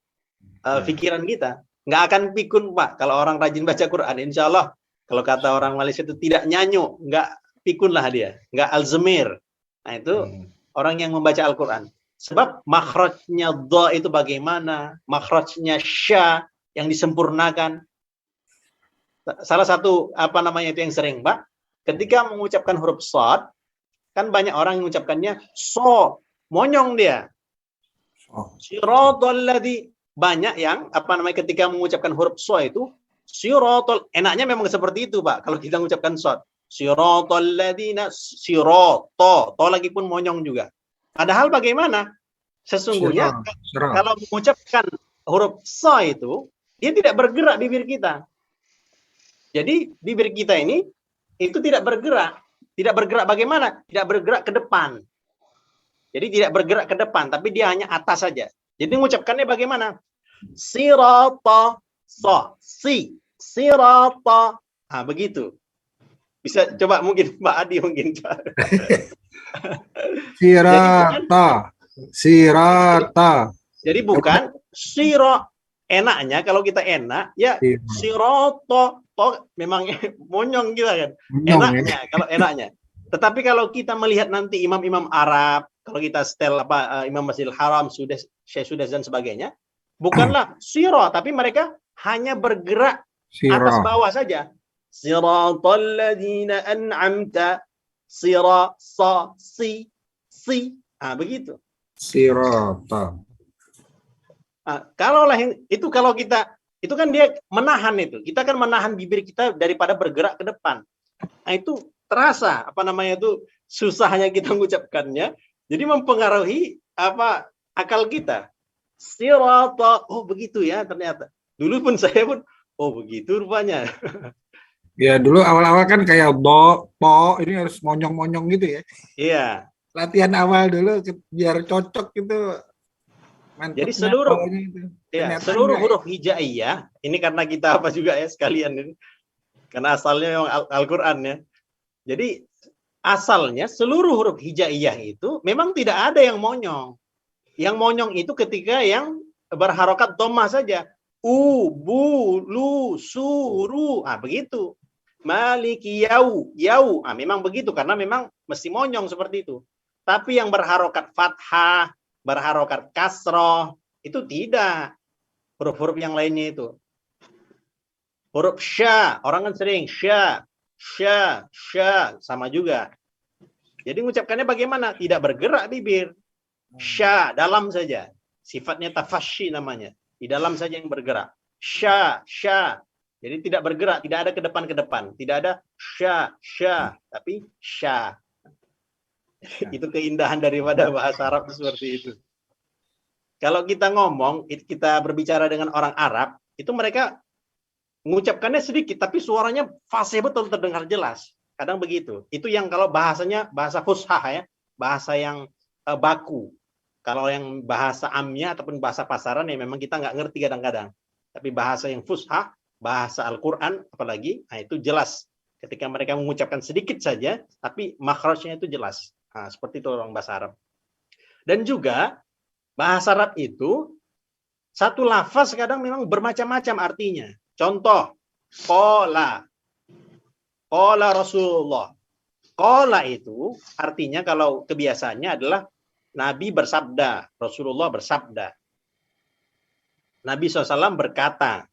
pikiran kita. Nggak akan pikun, Pak. Kalau orang rajin baca Quran, insya Allah, kalau kata orang Malaysia itu tidak nyanyo, nggak pikun lah dia, nggak alzemir. Nah itu orang yang membaca Al-Quran. Sebab makhrajnya dha itu bagaimana, makhrajnya sya yang disempurnakan. Salah satu apa namanya itu yang sering, Pak, ketika mengucapkan huruf shad, kan banyak orang yang mengucapkannya so, monyong dia. Siratal ladzi, banyak yang apa namanya ketika mengucapkan huruf so itu siratal, enaknya memang seperti itu, Pak. Kalau kita mengucapkan shad, siratal ladzina, sirato, to lagi pun monyong juga. Padahal bagaimana? Sesungguhnya kalau mengucapkan huruf sa itu, dia tidak bergerak bibir kita. Jadi bibir kita ini itu tidak bergerak. Tidak bergerak bagaimana? Tidak bergerak ke depan. Jadi tidak bergerak ke depan, tapi dia hanya atas saja. Jadi mengucapkannya bagaimana? Sirata, sa, si, sirata. Ah, begitu. Bisa coba mungkin Pak Adi mungkin. Sirata. Jadi bukan siro, enaknya kalau kita enak ya siroto, to memang monyong kita kan. Enaknya kalau enaknya. Tetapi kalau kita melihat nanti imam-imam Arab, kalau kita setel apa Imam Masjidil Haram, Syekh Sudes dan sebagainya, bukanlah siro, tapi mereka hanya bergerak atas bawah saja. Siratal ladzina an'amta, sira, sa, si. Ah, begitu. Sirata. Nah, kalaulah itu kalau kita itu kan dia menahan itu. Kita kan menahan bibir kita daripada bergerak ke depan. Nah, itu terasa apa namanya itu susahnya kita mengucapkannya. Jadi mempengaruhi apa akal kita. Sirata, oh begitu ya ternyata. Dulu pun saya pun oh begitu rupanya. Ya dulu awal-awal kan kayak po, ini harus monyong-monyong gitu ya. Iya. Latihan awal dulu biar cocok gitu. Jadi Mantapnya seluruh pokoknya itu. ya, Ternyata seluruh enggak ya. huruf hijaiyah ini karena kita apa juga ya sekalian ini. Karena asalnya memang Al-Qur'an ya. Jadi asalnya seluruh huruf hijaiyah itu memang tidak ada yang monyong. Yang monyong itu ketika yang berharokat dhammah saja. U, bu, lu, su, ru. Ah, begitu. Maliki yau, yau. Ah, memang begitu karena memang mesti monyong seperti itu. Tapi yang berharokat fathah, berharokat kasroh, itu tidak. Huruf-huruf yang lainnya itu. Huruf sya, orang kan sering sya, sama juga. Jadi mengucapkannya bagaimana? Tidak bergerak bibir. Sya, dalam saja. Sifatnya tafasyi namanya. Di dalam saja yang bergerak. Sya. Jadi tidak bergerak, tidak ada ke depan. Tidak ada sya, tapi sya. Itu keindahan daripada bahasa Arab seperti itu. Kalau kita ngomong, kita berbicara dengan orang Arab, itu mereka mengucapkannya sedikit, tapi suaranya fasih betul, terdengar jelas. Kadang begitu. Itu yang kalau bahasanya bahasa fushah ya, bahasa yang baku. Kalau yang bahasa amnya ataupun bahasa pasaran ya memang kita nggak ngerti kadang-kadang. Tapi bahasa yang fushah, bahasa Al-Quran apalagi, nah itu jelas. Ketika mereka mengucapkan sedikit saja, tapi makhrajnya itu jelas. Nah, seperti itu orang bahasa Arab. Dan juga bahasa Arab itu satu lafaz kadang memang bermacam-macam artinya. Contoh, qala Rasulullah. Qala itu artinya kalau kebiasaannya adalah Nabi bersabda, Rasulullah bersabda. Nabi SAW berkata.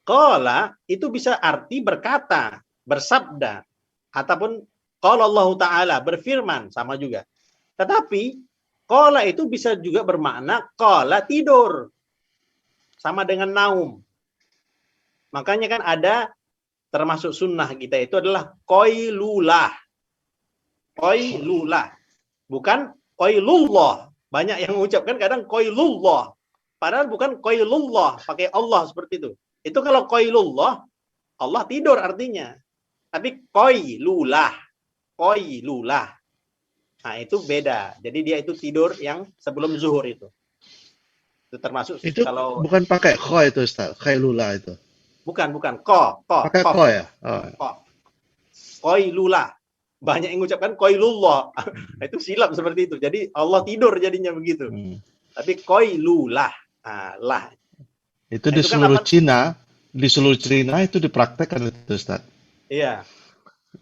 Qala itu bisa arti berkata, bersabda. Ataupun qala Allah Ta'ala, berfirman, sama juga. Tetapi qala itu bisa juga bermakna qala tidur. Sama dengan naum. Makanya kan ada termasuk sunnah kita itu adalah qailulah. Qailulah. Bukan qailullah. Banyak yang mengucapkan kadang qailullah. Padahal bukan qailullah. Pakai Allah seperti itu. Itu kalau qailullah, Allah tidur artinya. Tapi qailulah. Qailulah. Nah itu beda. Jadi dia itu tidur yang sebelum zuhur itu. Itu termasuk Itu kalau bukan pakai kho itu Ustaz, khailula itu. bukan ko Pakai kho ya? Oh. Qailullah. Banyak yang mengucapkan qailullah. Itu silap seperti itu. Jadi Allah tidur jadinya begitu. Tapi qailullah. Lah. Itu Nah, di itu kan seluruh apa? Cina itu dipraktekkan itu Ustaz. Iya.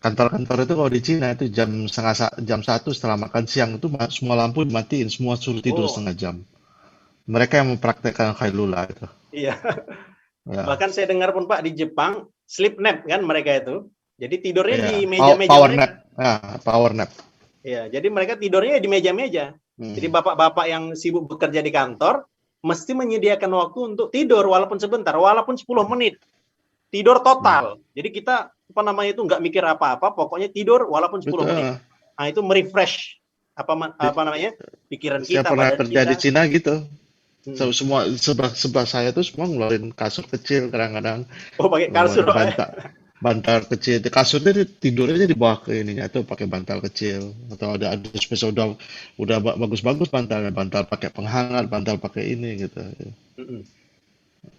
Kantor-kantor itu kalau di Cina itu jam 1 setelah makan siang itu semua lampu dimatiin, semua suruh tidur Oh, setengah jam. Mereka yang mempraktekkan khailula itu. iya. Ya. Bahkan saya dengar pun Pak di Jepang sleep nap kan mereka itu. Jadi tidurnya Iya. di meja-meja Power mereka. nap. Power nap. Iya, jadi mereka tidurnya di meja-meja. Jadi bapak-bapak yang sibuk bekerja di kantor mesti menyediakan waktu untuk tidur walaupun sebentar, walaupun 10 menit. Tidur total. Jadi kita apa namanya itu nggak mikir apa-apa, pokoknya tidur walaupun 10 Betul. menit. Nah, itu merefresh apa namanya? Pikiran Saya kita, pernah badan kerja kita. di Cina gitu. Semua sebelah saya tuh semua ngeluarin kasur kecil kadang-kadang, Oh, pakai kasur. ngeluarin bantal kecil. Kasurnya tidurnya di bawah ke ininya tuh pakai bantal kecil atau ada spesial udah bagus-bagus bantalnya, bantal pakai penghangat, bantal pakai ini gitu.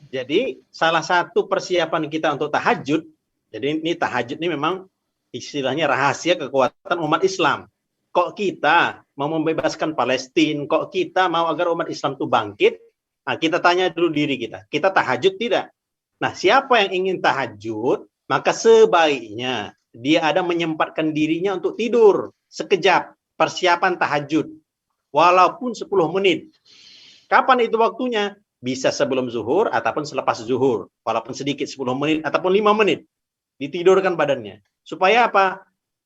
Jadi salah satu persiapan kita untuk tahajud, jadi ini tahajud ini memang istilahnya rahasia kekuatan umat Islam. Kok kita mau membebaskan Palestina, kok kita mau agar umat Islam itu bangkit? Nah, kita tanya dulu diri kita tahajud tidak? Nah, siapa yang ingin tahajud, maka sebaiknya dia ada menyempatkan dirinya untuk tidur sekejap, persiapan tahajud, walaupun 10 menit. Kapan itu waktunya? Bisa sebelum zuhur ataupun selepas zuhur, walaupun sedikit 10 menit ataupun 5 menit. Ditidurkan badannya. Supaya apa?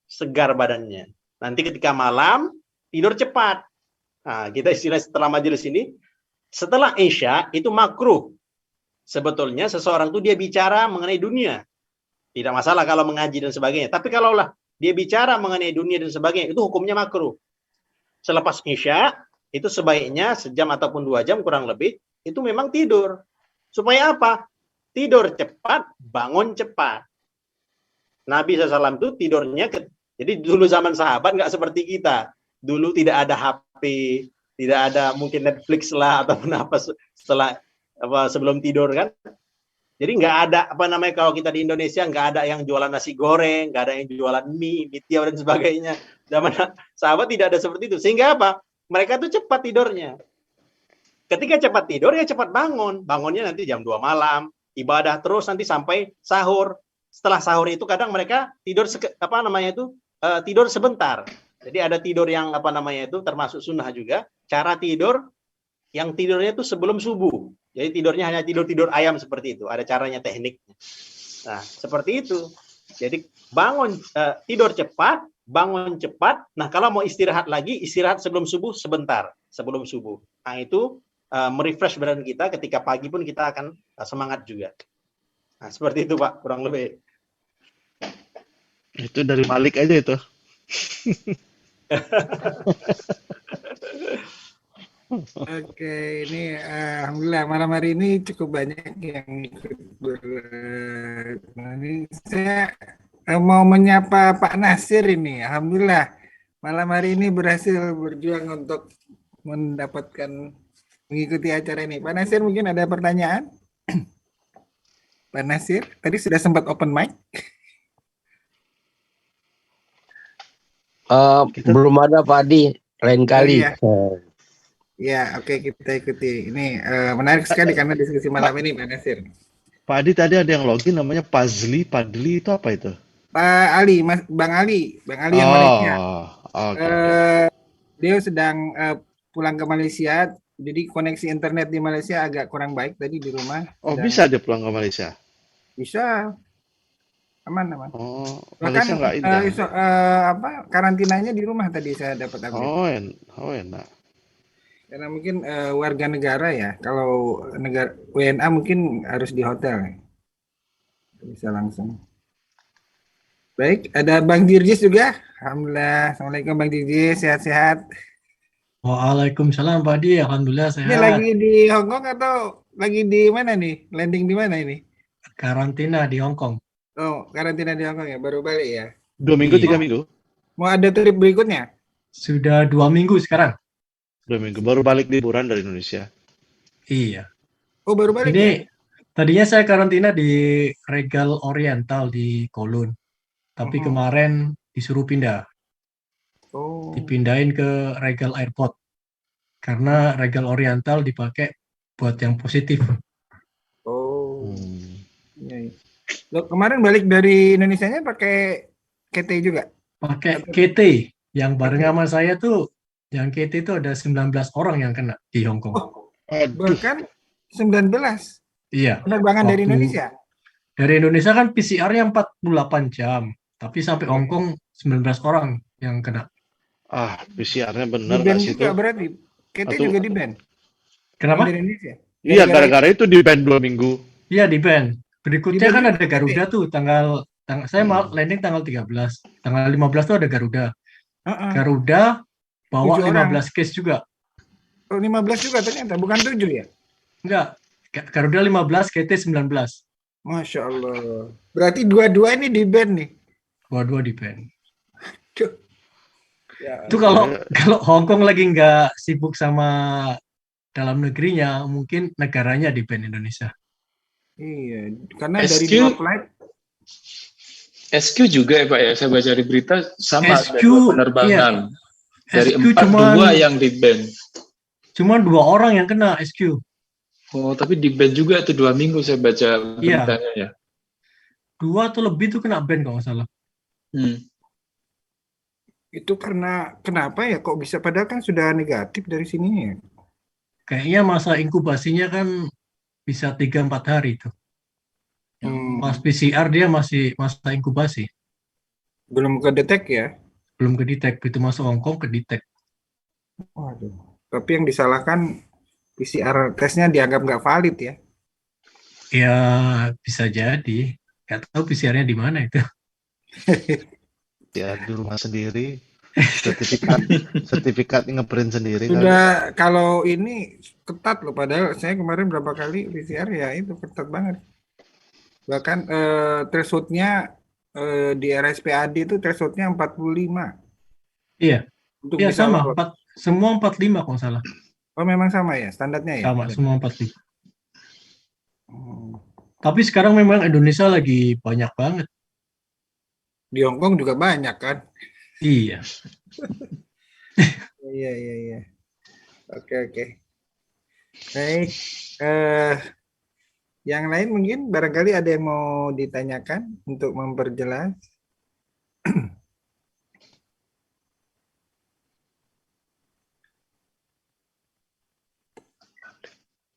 Segar badannya. Nanti ketika malam tidur cepat. Nah, kita istilah setelah majelis ini, setelah Isya itu makruh. Sebetulnya seseorang itu dia bicara mengenai dunia. Tidak masalah kalau mengaji dan sebagainya. Tapi kalaulah dia bicara mengenai dunia dan sebagainya, itu hukumnya makruh. Selepas Isya, itu sebaiknya sejam ataupun 2 jam kurang lebih, itu memang tidur. Supaya apa? Tidur cepat, bangun cepat. Nabi SAW itu tidurnya, jadi dulu zaman sahabat nggak seperti kita. Dulu tidak ada HP, Tidak ada mungkin Netflix lah ataupun apa setelah apa sebelum tidur kan. Jadi nggak ada apa namanya kalau kita di Indonesia nggak ada yang jualan nasi goreng, nggak ada yang jualan mie tiaw dan sebagainya. Zaman sahabat tidak ada seperti itu. Sehingga apa? Mereka tuh cepat tidurnya. Ketika cepat tidur ya cepat bangun. Bangunnya nanti jam 2 malam, ibadah terus nanti sampai sahur. Setelah sahur itu kadang mereka tidur tidur sebentar. Jadi ada tidur yang apa namanya itu termasuk sunnah juga. Cara tidur yang tidurnya itu sebelum subuh. Jadi tidurnya hanya tidur ayam seperti itu. Ada caranya tekniknya. Nah, seperti itu. Jadi bangun tidur cepat, bangun cepat. Nah, kalau mau istirahat lagi, istirahat sebelum subuh sebentar, sebelum subuh. Nah, itu merefresh badan kita ketika pagi pun kita akan semangat juga. Nah, seperti itu Pak, kurang lebih. Itu dari Malik aja itu. Oke, ini alhamdulillah malam hari ini cukup banyak yang ikut nah, ini saya mau menyapa Pak Nasir ini. Alhamdulillah malam hari ini berhasil berjuang untuk mendapatkan mengikuti acara ini. Pak Nasir mungkin ada pertanyaan? Pak Nasir, tadi sudah sempat open mic. Belum ada Pak Adi, lain kali. Iya. Ya, oke kita ikuti. Ini menarik sekali karena diskusi malam ini, Pak Nasir. Pak Adi tadi ada yang login namanya Padli itu apa itu? Pak Ali, Bang Ali yang Malaysia. Oke. Dia sedang pulang ke Malaysia, jadi koneksi internet di Malaysia agak kurang baik tadi di rumah. Oh, bisa dia pulang ke Malaysia? Bisa, aman. Oh, Bahkan Malaysia nggak indah. karantinanya di rumah tadi saya dapat update. Oh, enak. Karena mungkin warga negara ya, kalau negara WNA mungkin harus di hotel, bisa langsung. Baik, ada Bang Dirjis juga. Alhamdulillah. Assalamualaikum Bang Dirjis, sehat-sehat. Waalaikumsalam Pak Adi, alhamdulillah Ini sehat. lagi di Hong Kong atau lagi di mana nih? Landing di mana ini? Karantina di Hong Kong. Oh, karantina di Hong Kong ya, baru balik ya. 2 minggu, Iya. 3 minggu? Mau ada trip berikutnya? Sudah 2 minggu sekarang. 2 minggu, baru balik liburan dari Indonesia. Iya. Oh, baru balik ya? Ini tadinya saya karantina di Regal Oriental di Kowloon, tapi kemarin disuruh pindah, Oh, dipindahin ke Regal Airport karena Regal Oriental dipakai buat yang positif. oh, iya. Loh, kemarin balik dari Indonesianya pakai KT juga? Pakai KT yang bareng sama saya tuh, yang KT itu ada 19 orang yang kena di Hong Kong. Aduh, Bahkan 19 Iya. penerbangan dari Waktu- Indonesia. Dari Indonesia kan PCR-nya 48 jam, tapi sampai Hong Kong 19 orang yang kena. PCR-nya Di bener ban nggak sih itu? juga berarti. KT Atau- juga di ban. Kenapa? Dari Indonesia. Iya, gara-gara itu di ban 2 minggu. Iya di ban. Berikutnya Di kan ban ada Garuda tuh saya mau landing tanggal 13. Tanggal 15 tuh ada Garuda. Heeh. Garuda bawa 7 orang. 15 case juga. Oh, 15 juga ternyata, bukan 7 ya? Enggak. Garuda 15, KT 19. Masya Allah. Berarti dua-dua ini di ban nih. Dua-dua di ban. Duh. Ya, Itu kalau Hong Kong lagi nggak sibuk sama dalam negerinya, mungkin negaranya di ban Indonesia. iya, karena dari SQ 2 flight. SQ juga ya Pak ya, saya baca di berita sama ada SQ, 2 penerbangan. Dari SQ 4, cuman 2 yang di ban. 2 orang yang kena SQ. Oh, tapi di ban juga itu 2 minggu saya baca Iya. beritanya ya. 2 atau lebih tuh kena ban kalau nggak salah. Itu karena kenapa ya kok bisa, padahal kan sudah negatif dari sini ya. Kayaknya masa inkubasinya kan bisa 3-4 hari tuh. Pas PCR dia masih masa inkubasi. Belum kedetek ya. Belum kedetek, begitu masuk Hong Kong kedetek. Waduh. Tapi yang disalahkan PCR tesnya dianggap nggak valid ya. Ya bisa jadi. Nggak tahu PCR-nya di mana itu. Ya, di rumah sendiri. Sertifikat ngeprint sendiri kali. Sudah kalau ini ketat loh, padahal saya kemarin berapa kali PCR ya itu ketat banget. Bahkan threshold-nya di RSPAD itu threshold-nya 45 Iya, untuk iya bisa sama. lolos. Semua 45 kalau nggak salah. Oh, memang sama ya standarnya ya? Sama, semua 45. Hmm. Tapi sekarang memang Indonesia lagi banyak banget. Di Hong Kong juga banyak kan? Iya. Iya, iya, iya. Oke, oke. Baik. Eh, yang lain mungkin barangkali ada yang mau ditanyakan untuk memperjelas.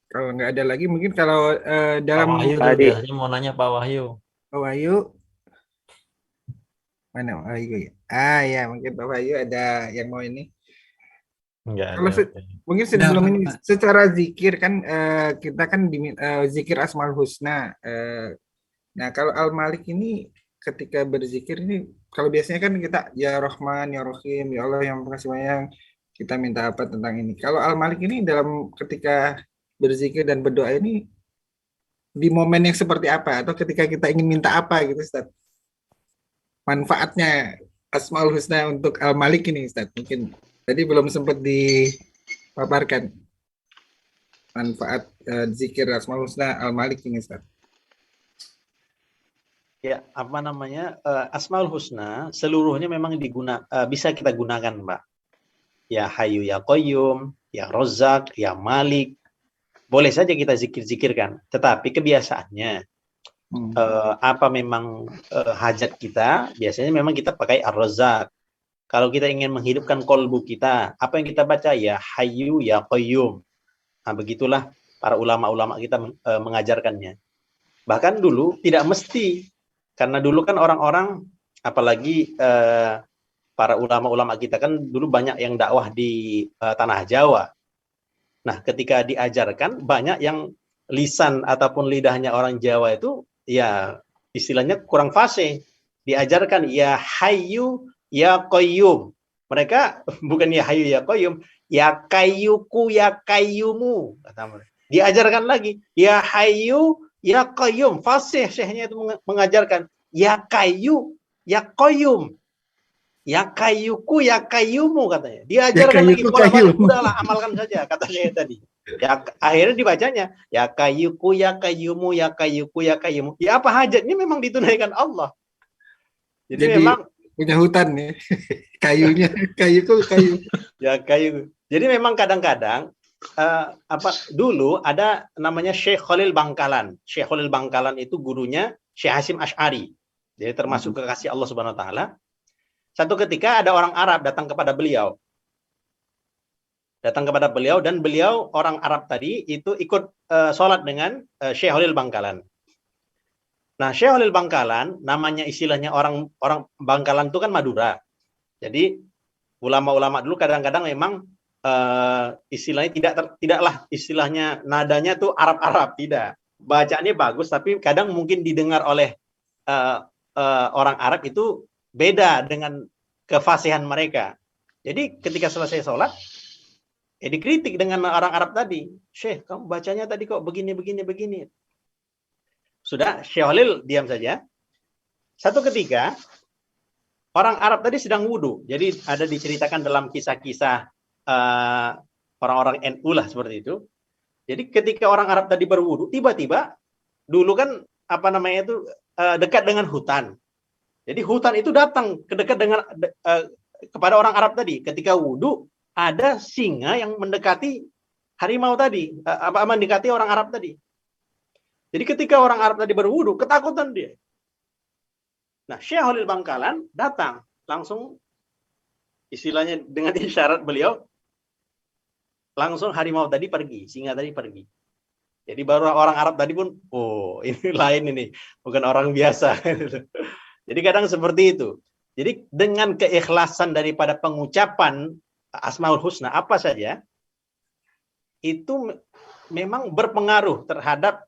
Kalau nggak ada lagi, mungkin kalau Pak dalam Wahyu tuh Tadi biasanya mau nanya Pak Wahyu. Pak Wahyu, mana Pak Wahyu ya? Ah ya, mungkin Pak Wahyu ada yang mau ini. Enggak Kalau ada. mungkin sebelum ini secara zikir kan kita kan zikir Asmaul Husna. Nah kalau Al Malik ini ketika berzikir ini kalau biasanya kan kita ya Rahman, ya Rahim, ya Allah yang pengasih sayang, kita minta apa tentang ini. Kalau Al Malik ini dalam ketika berzikir dan berdoa ini di momen yang seperti apa atau ketika kita ingin minta apa gitu Ustaz? Manfaatnya Asmaul Husna untuk Al Malik ini Ustaz mungkin tadi belum sempat dipaparkan manfaat zikir Asmaul Husna Al Malik ini Ustaz. Ya, apa namanya? Asmaul Husna seluruhnya memang bisa kita gunakan, Mbak. Ya Hayyu ya Qayyum, ya Razzaq, ya Malik. Boleh saja kita zikir-zikirkan, tetapi kebiasaannya apa memang hajat kita, biasanya memang kita pakai Ar-Razzaq. Kalau kita ingin menghidupkan kolbu kita, apa yang kita baca? Ya Hayyu ya Qayyum. Nah, begitulah para ulama-ulama kita mengajarkannya. Bahkan dulu tidak mesti, karena dulu kan orang-orang, apalagi para ulama-ulama kita kan dulu banyak yang dakwah di tanah Jawa. Nah, ketika diajarkan, banyak yang lisan ataupun lidahnya orang Jawa itu, ya istilahnya kurang fasih. Diajarkan, ya Hayyu, ya Qayyum. Mereka bukan ya Hayyu, ya Qayyum, ya Kayyuku, ya Kayyumu. Kata mereka. Diajarkan lagi, ya Hayyu, ya Qayyum. Fasih syekhnya itu mengajarkan, ya Kayyu, ya Qayyum. Ya Kayyuku, ya Kayyumu katanya. Diajarkan lagi bolak-balik, udahlah amalkan saja kata saya tadi. Ya akhirnya dibacanya, ya Kayyuku, ya Kayyumu, ya Kayyuku, ya Kayyumu. Ya apa hajatnya memang ditunaikan Allah. Jadi memang punya hutan nih. Kayunya, kayu. Ya kayu. Jadi memang kadang-kadang dulu ada namanya Syekh Khalil Bangkalan. Syekh Khalil Bangkalan itu gurunya Syekh Hasyim Asy'ari. Jadi termasuk kekasih Allah Subhanahu wa taala. Satu ketika ada orang Arab datang kepada beliau. Dan beliau orang Arab tadi itu ikut sholat dengan Syekh Khalil Bangkalan. Nah, Syekh Khalil Bangkalan namanya istilahnya orang Bangkalan itu kan Madura. Jadi ulama-ulama dulu kadang-kadang memang istilahnya tidaklah istilahnya nadanya tuh Arab-Arab, tidak. Bacaannya bagus tapi kadang mungkin didengar oleh orang Arab itu beda dengan kefasihan mereka. Jadi ketika selesai sholat, dikritik dengan orang Arab tadi. Syekh, kamu bacanya tadi kok begini. Sudah, Syekh Khalil diam saja. Satu ketika, orang Arab tadi sedang wudhu. Jadi ada diceritakan dalam kisah-kisah orang-orang NU lah seperti itu. Jadi ketika orang Arab tadi berwudhu, tiba-tiba, dulu kan apa namanya itu dekat dengan hutan. Jadi hutan itu datang kepada orang Arab tadi. Ketika wudhu, ada singa yang mendekati harimau tadi, mendekati orang Arab tadi. Jadi ketika orang Arab tadi berwudhu, ketakutan dia. Nah, Syekh Khalil Bangkalan datang, langsung istilahnya dengan isyarat beliau, langsung harimau tadi pergi, singa tadi pergi. Jadi baru orang Arab tadi pun, oh ini lain ini, bukan orang biasa. Jadi kadang seperti itu. Jadi dengan keikhlasan daripada pengucapan Asmaul Husna apa saja, itu memang berpengaruh terhadap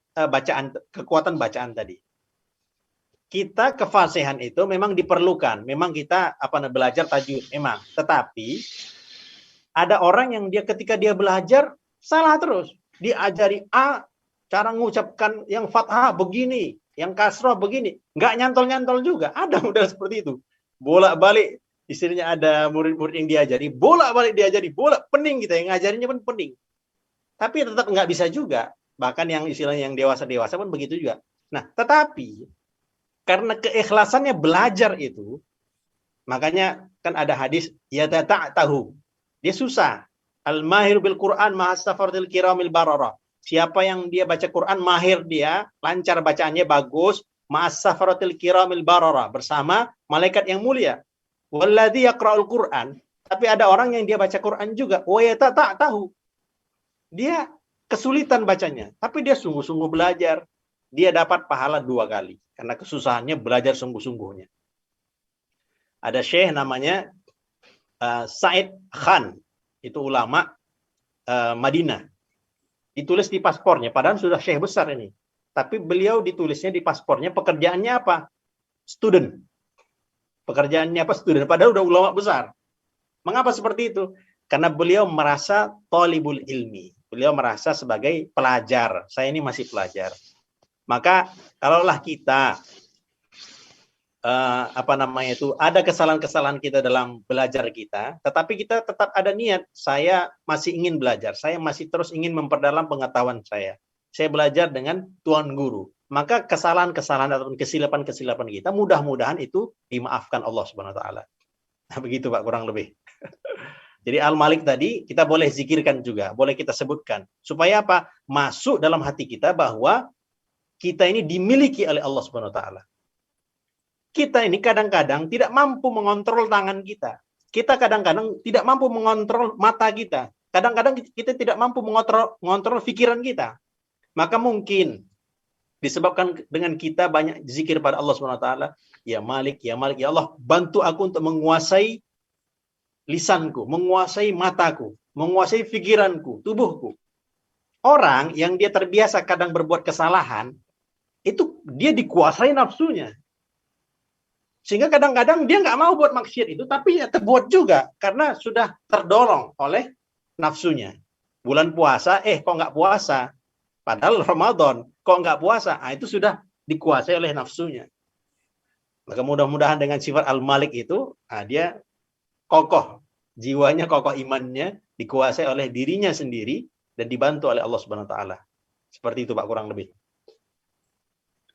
kekuatan bacaan tadi. Kita kefasihan itu memang diperlukan, memang kita belajar tajwid memang. Tetapi ada orang yang ketika dia belajar salah terus, diajari A cara mengucapkan yang fathah begini, yang kasroh begini, nggak nyantol-nyantol juga. Ada model seperti itu. Bolak-balik istilahnya ada murid-murid yang diajari, bolak-balik diajari, pening kita, yang ngajarinya pun pening. Tapi tetap nggak bisa juga. Bahkan yang istilahnya yang dewasa-dewasa pun begitu juga. Nah, tetapi karena keikhlasannya belajar itu, makanya kan ada hadis, ya tahu. Dia susah. Al-mahir bil Quran ma'as-safaratil kiramil barara. Siapa yang dia baca Quran, mahir dia, lancar bacaannya, bagus, ma'as-safaratil kiramil barara, bersama malaikat yang mulia. Walladzi yaqra'ul Quran, tapi ada orang yang dia baca Quran juga, wa ya tahu. Dia kesulitan bacanya, tapi dia sungguh-sungguh belajar. Dia dapat pahala 2 kali karena kesusahannya belajar sungguh-sungguhnya. Ada syekh namanya Said Khan, itu ulama Madinah. Ditulis di paspornya, padahal sudah syekh besar ini. Tapi beliau ditulisnya di paspornya pekerjaannya apa? Student. Pekerjaannya apa? Student. Padahal udah ulama besar. Mengapa seperti itu? Karena beliau merasa thalibul ilmi. Beliau merasa sebagai pelajar. Saya ini masih pelajar. Maka kalaulah kita ada kesalahan-kesalahan kita dalam belajar kita, tetapi kita tetap ada niat, saya masih ingin belajar, saya masih terus ingin memperdalam pengetahuan saya belajar dengan Tuan Guru, maka kesalahan-kesalahan atau kesilapan-kesilapan kita mudah-mudahan itu dimaafkan Allah Subhanahu wa taala. Nah, begitu Pak, kurang lebih. Jadi Al-Malik tadi kita boleh zikirkan juga, boleh kita sebutkan, supaya apa? Masuk dalam hati kita bahwa kita ini dimiliki oleh Allah Subhanahu wa taala. Kita ini kadang-kadang tidak mampu mengontrol tangan kita. Kita kadang-kadang tidak mampu mengontrol mata kita. Kadang-kadang kita tidak mampu mengontrol pikiran kita. Maka mungkin disebabkan dengan kita banyak zikir pada Allah Subhanahu wa taala, ya Malik, ya Malik, ya Allah, bantu aku untuk menguasai lisanku, menguasai mataku, menguasai pikiranku, tubuhku. Orang yang dia terbiasa kadang berbuat kesalahan, itu dia dikuasai nafsunya. Sehingga kadang-kadang dia nggak mau buat maksiat itu, tapi ya terbuat juga karena sudah terdorong oleh nafsunya. Bulan puasa, kok nggak puasa? Padahal Ramadan, kok nggak puasa? Itu sudah dikuasai oleh nafsunya. Maka mudah-mudahan dengan sifat Al-Malik itu, dia kokoh, jiwanya kokoh, imannya dikuasai oleh dirinya sendiri dan dibantu oleh Allah Subhanahu wa taala. Seperti itu Pak, kurang lebih.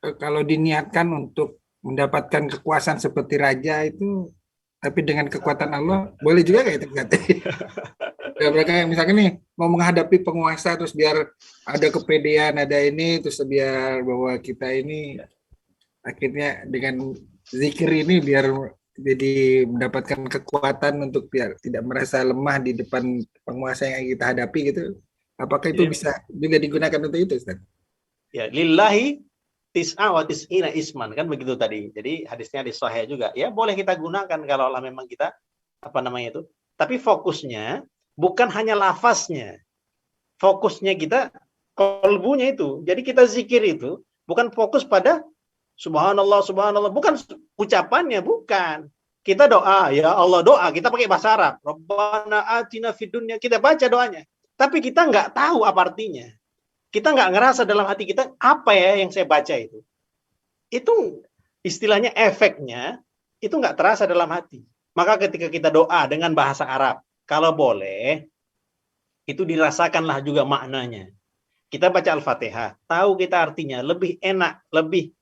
Kalau diniatkan untuk mendapatkan kekuasaan seperti raja itu, tapi dengan kekuatan Allah, boleh juga kayak itu berarti. Ya, mereka yang misalkan nih mau menghadapi penguasa, terus biar ada kepedean, ada ini, terus biar bahwa kita ini akhirnya dengan zikir ini biar jadi mendapatkan kekuatan untuk biar tidak merasa lemah di depan penguasa yang kita hadapi gitu. Apakah itu bisa juga digunakan untuk itu, Ustaz? Ya, lillahi tis'a wa tis'ina isman, kan begitu tadi. Jadi hadisnya hadis sahih juga. Ya, boleh kita gunakan kalau memang kita Tapi fokusnya bukan hanya lafaznya. Fokusnya kita kalbunya itu. Jadi kita zikir itu bukan fokus pada subhanallah, subhanallah, bukan ucapannya, bukan. Kita doa, ya Allah, doa, kita pakai bahasa Arab. Rabbana atina fid dunya, kita baca doanya. Tapi kita nggak tahu apa artinya. Kita nggak ngerasa dalam hati kita, apa ya yang saya baca itu. Itu istilahnya efeknya, itu nggak terasa dalam hati. Maka ketika kita doa dengan bahasa Arab, kalau boleh, itu dirasakanlah juga maknanya. Kita baca Al-Fatihah, tahu kita artinya, lebih enak, lebih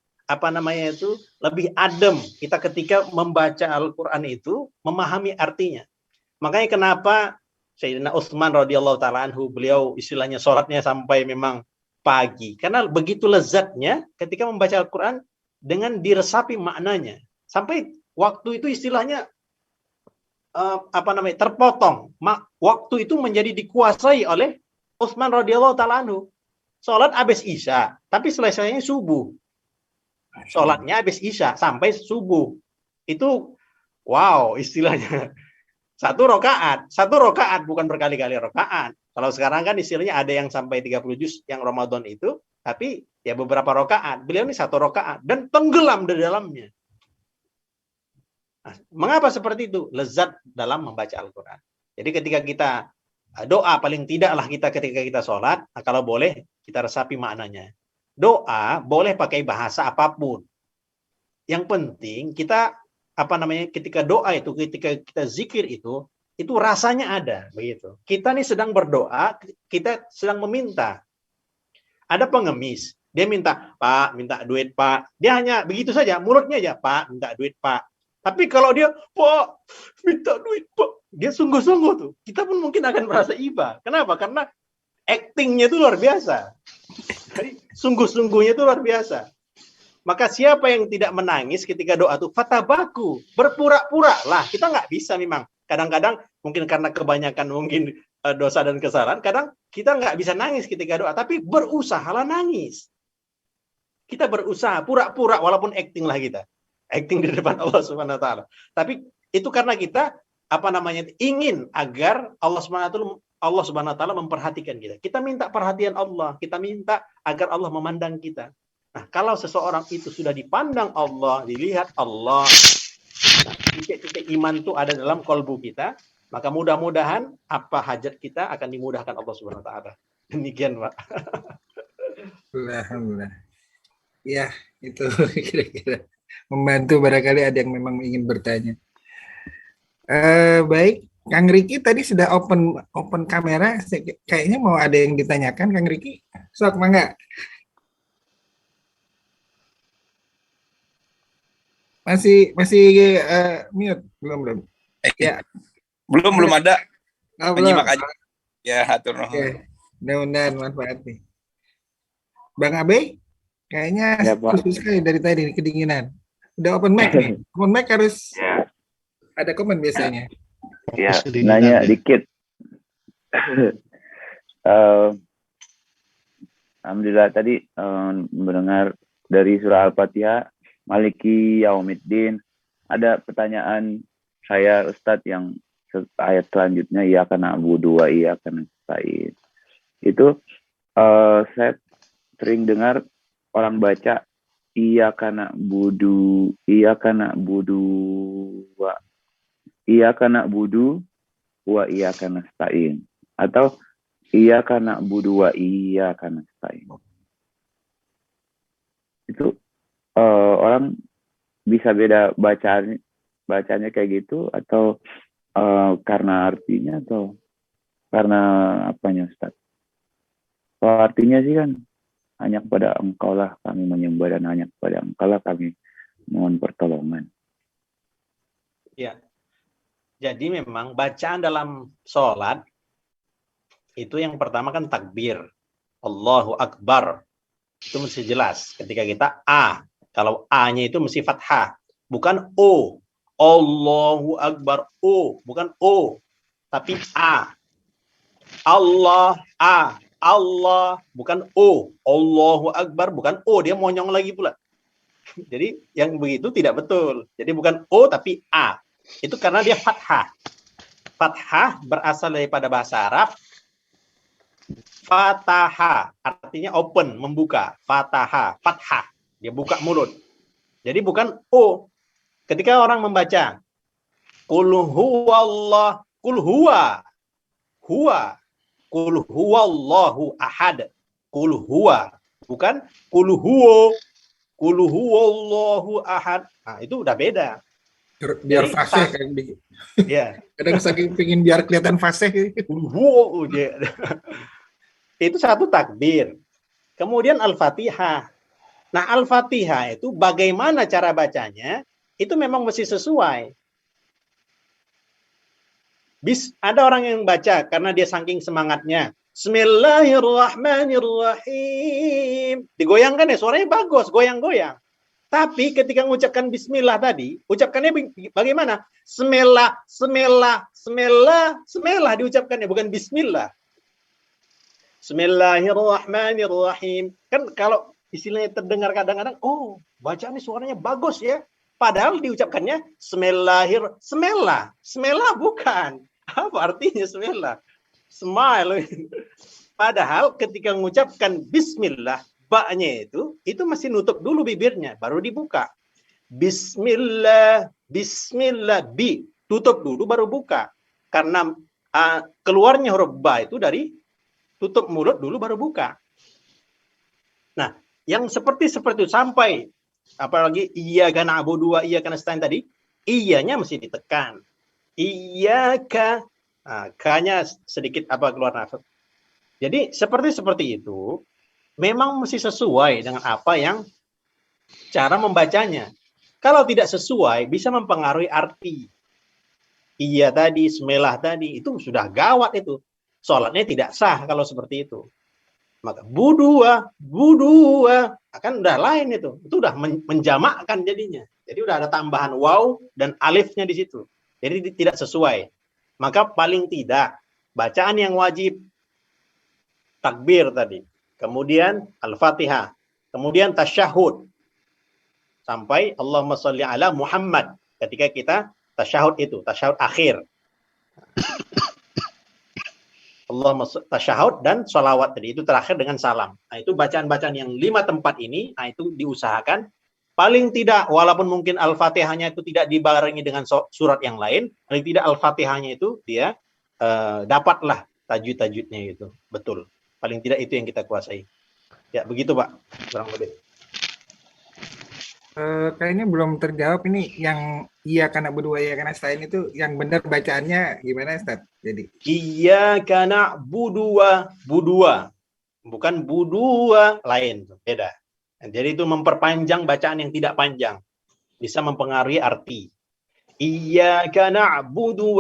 lebih adem kita ketika membaca Al-Quran itu, memahami artinya. Makanya kenapa Sayyidina Utsman radhiyallahu taala anhu, beliau istilahnya sholatnya sampai memang pagi, karena begitu lezatnya ketika membaca Al-Quran dengan diresapi maknanya, sampai waktu itu istilahnya terpotong. Waktu itu menjadi dikuasai oleh Utsman radhiyallahu taala anhu. Sholat habis Isya, tapi selesainya subuh. Sholatnya habis Isya sampai subuh. Itu wow, istilahnya satu rokaat, bukan berkali-kali rokaat. Kalau sekarang kan istilahnya ada yang sampai 30 juz yang Ramadan itu, tapi ya beberapa rokaat. Beliau ini satu rokaat dan tenggelam di dalamnya. Nah, mengapa seperti itu? Lezat dalam membaca Al-Quran. Jadi ketika kita doa, paling tidaklah kita ketika kita sholat, kalau boleh kita resapi maknanya. Doa boleh pakai bahasa apapun. Yang penting kita ketika doa itu, ketika kita zikir itu rasanya ada begitu. Kita nih sedang berdoa, kita sedang meminta. Ada pengemis, dia minta, Pak, minta duit, Pak. Dia hanya begitu saja, mulutnya aja, Pak, minta duit, Pak. Tapi kalau dia, Pak, minta duit, Pak, dia sungguh-sungguh tuh. Kita pun mungkin akan merasa iba. Kenapa? Karena actingnya itu luar biasa. Jadi, sungguh-sungguhnya itu luar biasa. Maka siapa yang tidak menangis ketika doa itu fatabaku, berpura-pura lah. Kita nggak bisa memang. Kadang-kadang mungkin karena kebanyakan mungkin dosa dan kesalahan, kadang kita nggak bisa nangis ketika doa, tapi berusahalah nangis. Kita berusaha pura-pura walaupun acting lah kita. Acting di depan Allah Subhanahu wa taala. Tapi itu karena kita ingin agar Allah Subhanahu wa taala memperhatikan kita. Kita minta perhatian Allah, kita minta agar Allah memandang kita. Nah, kalau seseorang itu sudah dipandang Allah, dilihat Allah, titik-titik iman itu ada dalam kolbu kita, maka mudah-mudahan apa hajat kita akan dimudahkan Allah Subhanahu wa taala. Demikian, Pak. Alhamdulillah. Ya, itu kira-kira membantu barangkali ada yang memang ingin bertanya. Baik, Kang Riki tadi sudah open kamera, kayaknya mau ada yang ditanyakan, Kang Riki. Sok, mangga. Masih mute, belum. Ya. Belum ada. Oh, Menyimak aja. Ya, hatur nuhun. Oke. Mudah-mudahan manfaat nih. Bang Abe, kayaknya Ya, Pak. khusus sekali dari tadi kedinginan. Udah open mic nih. Open mic harus ada komen biasanya. Ya, Kedinginan nanya ya. dikit. Alhamdulillah tadi mendengar dari surah Al-Fatihah, Maliki Yaumiddin. Ada pertanyaan saya Ustadz yang ayat selanjutnya, Iyyaka na'budu wa iyyaka nasta'in. Itu saya sering dengar orang baca Iyyaka na'budu wa iyyaka nasta'in, atau Iyyaka na'budu wa iyyaka nasta'in. Itu orang bisa beda bacanya kayak gitu, atau karena artinya, atau karena apanya, Ustaz? Kalau artinya sih kan hanya kepada Engkau lah kami menyembah, dan hanya kepada Engkau lah kami mohon pertolongan. Ya. Jadi memang bacaan dalam sholat itu yang pertama kan takbir. Allahu Akbar. Itu mesti jelas. Ketika kita A. Kalau A-nya itu mesti fathah. Bukan O. Allahu Akbar. O. Bukan O. Tapi A. Allah. A. Allah. Bukan O. Allahu Akbar. Bukan O. Dia monyong lagi pula. Jadi yang begitu tidak betul. Jadi bukan O tapi A. Itu karena dia fathah. Fathah berasal daripada bahasa Arab. Fataha. Artinya open, membuka. Fataha. Fathah. Dia buka mulut. Jadi bukan O. Ketika orang membaca Qul huwallah, Qul huwa. Huwa. Qul huwallahu ahad. Qul huwa. Bukan Qul huwa. Qul huwallahu ahad. Nah, itu udah beda. Biar Jadi, fasih kan. Ya. Kadang saking pingin biar kelihatan fasih. Qul huwa. Itu satu takbir. Kemudian Al-Fatihah. Nah, Al-Fatihah itu bagaimana cara bacanya, itu memang mesti sesuai. Ada orang yang baca karena dia saking semangatnya. Bismillahirrahmanirrahim. Digoyangkan ya, suaranya bagus, goyang-goyang. Tapi ketika mengucapkan bismillah tadi, ucapkannya bagaimana? Semelah diucapkannya, bukan bismillah. Bismillahirrahmanirrahim. Kan kalau istilahnya terdengar kadang-kadang, oh, bacaannya suaranya bagus ya. Padahal diucapkannya semelah bukan. Apa artinya semelah? Smile. Padahal ketika mengucapkan bismillah, ba-nya itu masih nutup dulu bibirnya, baru dibuka. Bismillah, bi, tutup dulu baru buka. Karena keluarnya huruf ba itu dari tutup mulut dulu baru buka. Nah, yang seperti itu sampai apalagi iyyaka na'budu wa iyyaka nasta'in tadi, Iyanya mesti ditekan. Iyyaka. Nah, K-nya sedikit keluar nafas. Jadi seperti itu memang mesti sesuai dengan apa yang cara membacanya. Kalau tidak sesuai bisa mempengaruhi arti. Iya tadi, semelah tadi, itu sudah gawat itu. Sholatnya tidak sah kalau seperti itu. Maka budua akan udah lain itu. Itu udah menjamakkan jadinya. Jadi udah ada tambahan waw dan alifnya di situ. Jadi tidak sesuai. Maka paling tidak bacaan yang wajib takbir tadi. Kemudian Al-Fatihah. Kemudian tasyahud. Sampai Allahumma sholli ala Muhammad. Ketika kita tasyahud itu, tasyahud akhir. Allahumma tasyahud dan sholawat tadi. Itu terakhir dengan salam. Nah itu bacaan-bacaan yang 5 tempat ini, nah itu diusahakan. Paling tidak, walaupun mungkin Al-Fatihahnya itu tidak dibarengi dengan surat yang lain, paling tidak Al-Fatihahnya itu dia dapatlah tajwid-tajwidnya itu. Betul. Paling tidak itu yang kita kuasai. Ya, begitu Pak. Kurang lebih. Kayaknya belum terjawab ini yang iya karena berdua ya karena selain itu yang benar bacaannya gimana Ustaz? Jadi Iyyaka na'budu budua. Bukan budua lain, beda. Jadi itu memperpanjang bacaan yang tidak panjang. Bisa mempengaruhi arti. Iyyaka na'budu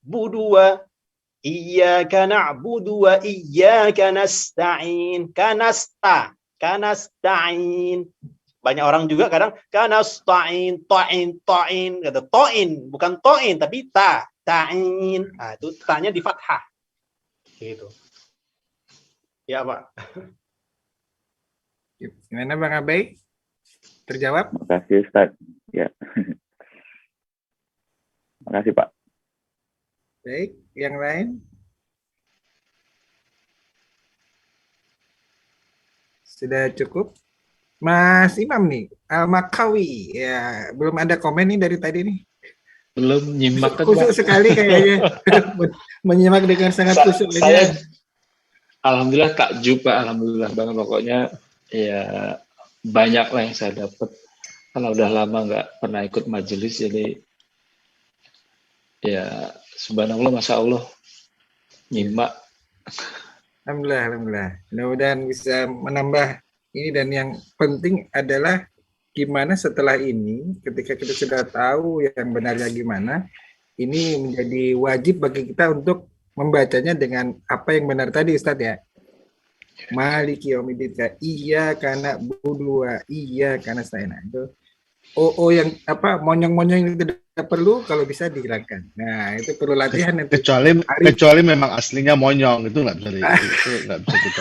budua. Iyyaka na'budu wa iyyaka nasta'in. Kanasta'in. Banyak orang juga kadang kanasta'in, ta'in, kata ta'in, bukan ta'in tapi ta'in. Nah, itu ta-nya di fathah. Gitu. Ya, Pak. gimana Bang Abai? Terjawab? Makasih Ustaz. Ya. Makasih Pak. Baik, yang lain? Sudah cukup? Mas Imam nih, Al-Makawi. Ya, belum ada komen nih dari tadi nih. Belum nyimak kan, Khusyuk Pak. sekali kayaknya. Menyimak dengan sangat khusyuk. Saya alhamdulillah takjub Pak, alhamdulillah banget pokoknya ya banyak lah yang saya dapat karena udah lama nggak pernah ikut majelis jadi ya subhanallah masya Allah nyimak. Alhamdulillah. Mudah-mudahan bisa menambah ini dan yang penting adalah gimana setelah ini ketika kita sudah tahu yang benarnya gimana, ini menjadi wajib bagi kita untuk membacanya dengan apa yang benar tadi Ustadz ya. Maliki yaumiddin, iyyaka na'budu wa iyyaka nasta'in. Itu yang monyong-monyong yang tidak perlu kalau bisa dihilangkan. Nah, itu perlu latihan nanti. Kecuali memang aslinya monyong itu nggak bisa itu nggak bisa kita.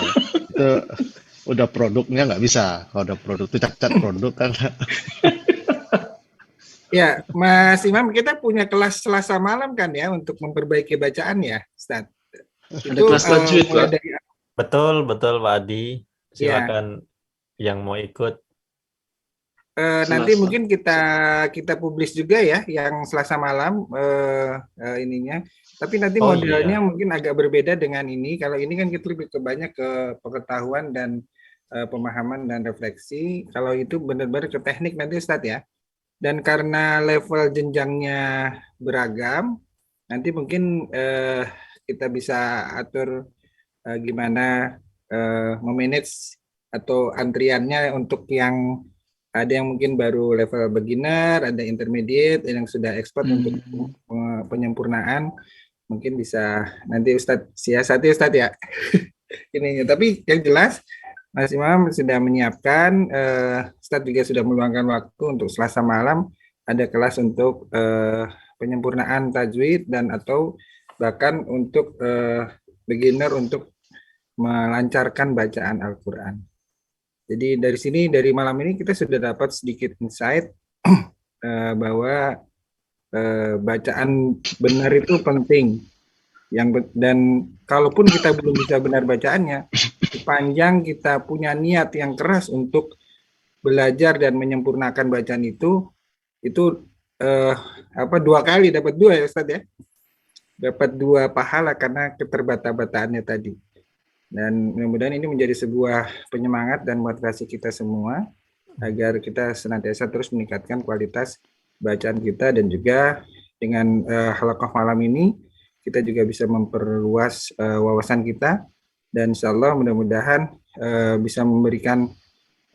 Itu udah produknya nggak bisa. Kalau udah produk itu cacat produk kan. Ya, Mas Imam, kita punya kelas Selasa malam kan ya untuk memperbaiki bacaan ya, Ustaz. Ada kelas tajwid, Pak. Betul Pak Adi. Silakan yang mau ikut. Nanti mungkin kita publish juga ya yang Selasa malam ininya. Tapi nanti modelnya mungkin agak berbeda dengan ini. Kalau ini kan kita lebih banyak ke pengetahuan dan pemahaman dan refleksi. Kalau itu benar-benar ke teknik nanti Ustaz ya. Dan karena level jenjangnya beragam, nanti mungkin kita bisa atur gimana memanage atau antriannya untuk yang ada yang mungkin baru level beginner, ada intermediate, yang sudah expert untuk penyempurnaan. Mungkin bisa nanti Ustadz siasati Ustadz ya. Ini, tapi yang jelas Mas Imam sudah menyiapkan, Ustadz juga sudah meluangkan waktu untuk Selasa malam ada kelas untuk penyempurnaan tajwid dan atau bahkan untuk beginner untuk melancarkan bacaan Al-Quran. Jadi dari sini, dari malam ini kita sudah dapat sedikit insight bahwa bacaan benar itu penting. Dan kalaupun kita belum bisa benar bacaannya, sepanjang kita punya niat yang keras untuk belajar dan menyempurnakan bacaan itu 2 kali dapat 2 ya Ustaz ya. Dapat 2 pahala karena keterbata-bataannya tadi. Dan mudah-mudahan ini menjadi sebuah penyemangat dan motivasi kita semua agar kita senantiasa terus meningkatkan kualitas bacaan kita, dan juga dengan halaqah malam ini kita juga bisa memperluas wawasan kita, dan insya Allah mudah-mudahan bisa memberikan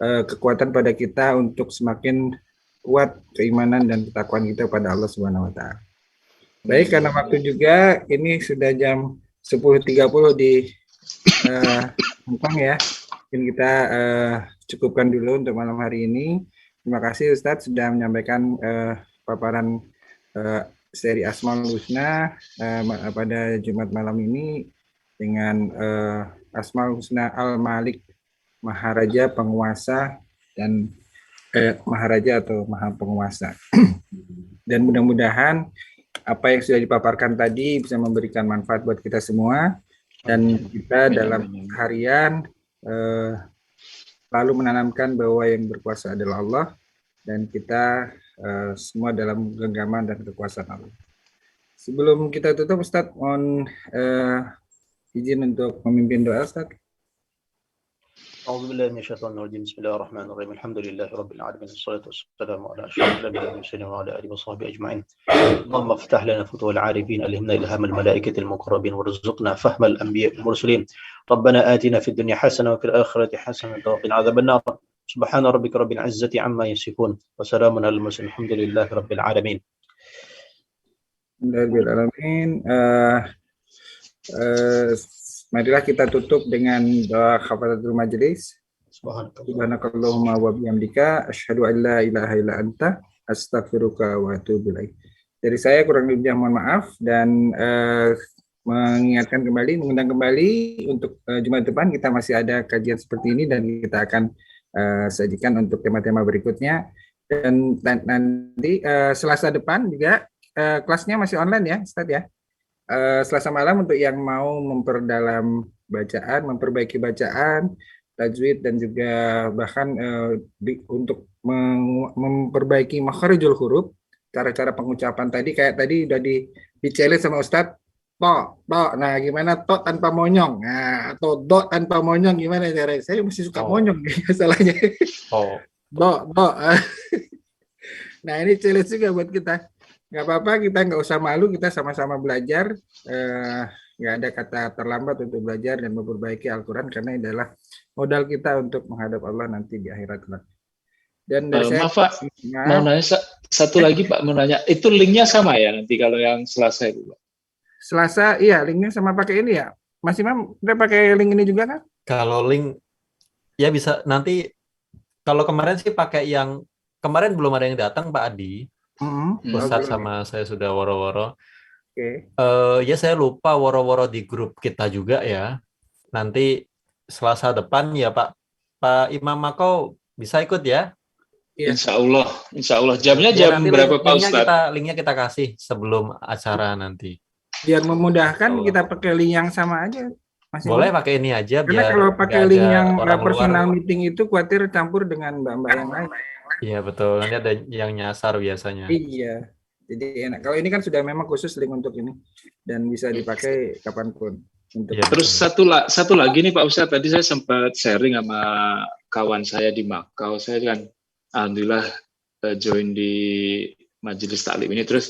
kekuatan pada kita untuk semakin kuat keimanan dan ketakwaan kita pada Allah Subhanahu wa taala. Baik, karena waktu juga ini sudah jam 10.30 di Hongkong ya. Mungkin kita cukupkan dulu untuk malam hari ini. Terima kasih Ustadz sudah menyampaikan paparan seri Asmaul Husna pada Jumat malam ini dengan Asmaul Husna Al-Malik, Maharaja Penguasa, dan Maharaja atau Maha Penguasa. Dan mudah-mudahan apa yang sudah dipaparkan tadi bisa memberikan manfaat buat kita semua, dan kita dalam harian lalu menanamkan bahwa yang berkuasa adalah Allah, dan kita semua dalam genggaman dan kekuasaan Allah. Sebelum kita tutup, Ustadz, mohon izin untuk memimpin doa, Ustadz. أعوذ بالله من الشيطان الرجيم بسم الله الرحمن الرحيم الحمد لله رب العالمين والصلاة والسلام على أشرف الأنبياء والمرسلين وعلى آله وصحبه أجمعين اللهم افتح لنا فتوح العارفين ألهمنا إلهام الملائكة المقربين وارزقنا فهم الأنبياء والمرسلين ربنا آتنا في الدنيا حسنة وفي الآخرة حسنة وقنا عذاب النار سبحان ربك رب العزة عما يصفون وسلام على المرسلين الحمد لله رب العالمين. Marilah kita tutup dengan doa kafaratul majelis. Subhanakallahumma wa bihamdika asyhadu an la ilaha illa anta astaghfiruka wa atubu ilaik. Dari saya kurang lebihnya mohon maaf, dan mengingatkan kembali, mengundang kembali untuk Jumat depan kita masih ada kajian seperti ini, dan kita akan sajikan untuk tema-tema berikutnya. Dan nanti Selasa depan juga kelasnya masih online ya, Ustaz ya. Selasa malam untuk yang mau memperdalam bacaan, memperbaiki bacaan, tajwid, dan juga bahkan untuk memperbaiki makharijul huruf, cara-cara pengucapan tadi, kayak tadi udah di-challenge sama Ustadz, nah gimana to tanpa monyong, nah atau do tanpa monyong gimana caranya? Saya masih suka monyong nih masalahnya. Do. Nah ini challenge juga buat kita. Nggak apa-apa, kita nggak usah malu, kita sama-sama belajar. Nggak ada kata terlambat untuk belajar dan memperbaiki Al-Quran, karena ini adalah modal kita untuk menghadap Allah nanti di akhirat. Dan dari maaf Pak, mau nanya satu lagi Pak, mau nanya, itu linknya sama ya nanti kalau yang Selasa itu Pak? Selasa, iya linknya sama pakai ini ya. Mas Imam, kita pakai link ini juga kan? Kalau link, ya bisa nanti, kalau kemarin sih pakai yang, kemarin belum ada yang datang Pak Adi. Ustadz sama saya sudah woro-woro. Ya saya lupa woro-woro di grup kita juga ya. Nanti Selasa depan ya Pak Imam Makau bisa ikut ya? Insya Allah. Jamnya jam berapa Pak Ustadz? Linknya kita kasih sebelum acara nanti. Biar memudahkan kita pakai link yang sama aja. Boleh pakai ini aja. Karena biar kalau pakai link yang personal luar meeting itu khawatir campur dengan mbak-mbak yang lain. Iya betul, nanti ada yang nyasar biasanya. Iya, jadi enak. Kalau ini kan sudah memang khusus link untuk ini dan bisa dipakai kapanpun. Ya, terus satu lagi nih Pak Ustadz, tadi saya sempat sharing sama kawan saya di Makau. Saya kan alhamdulillah join di majelis taklim ini, terus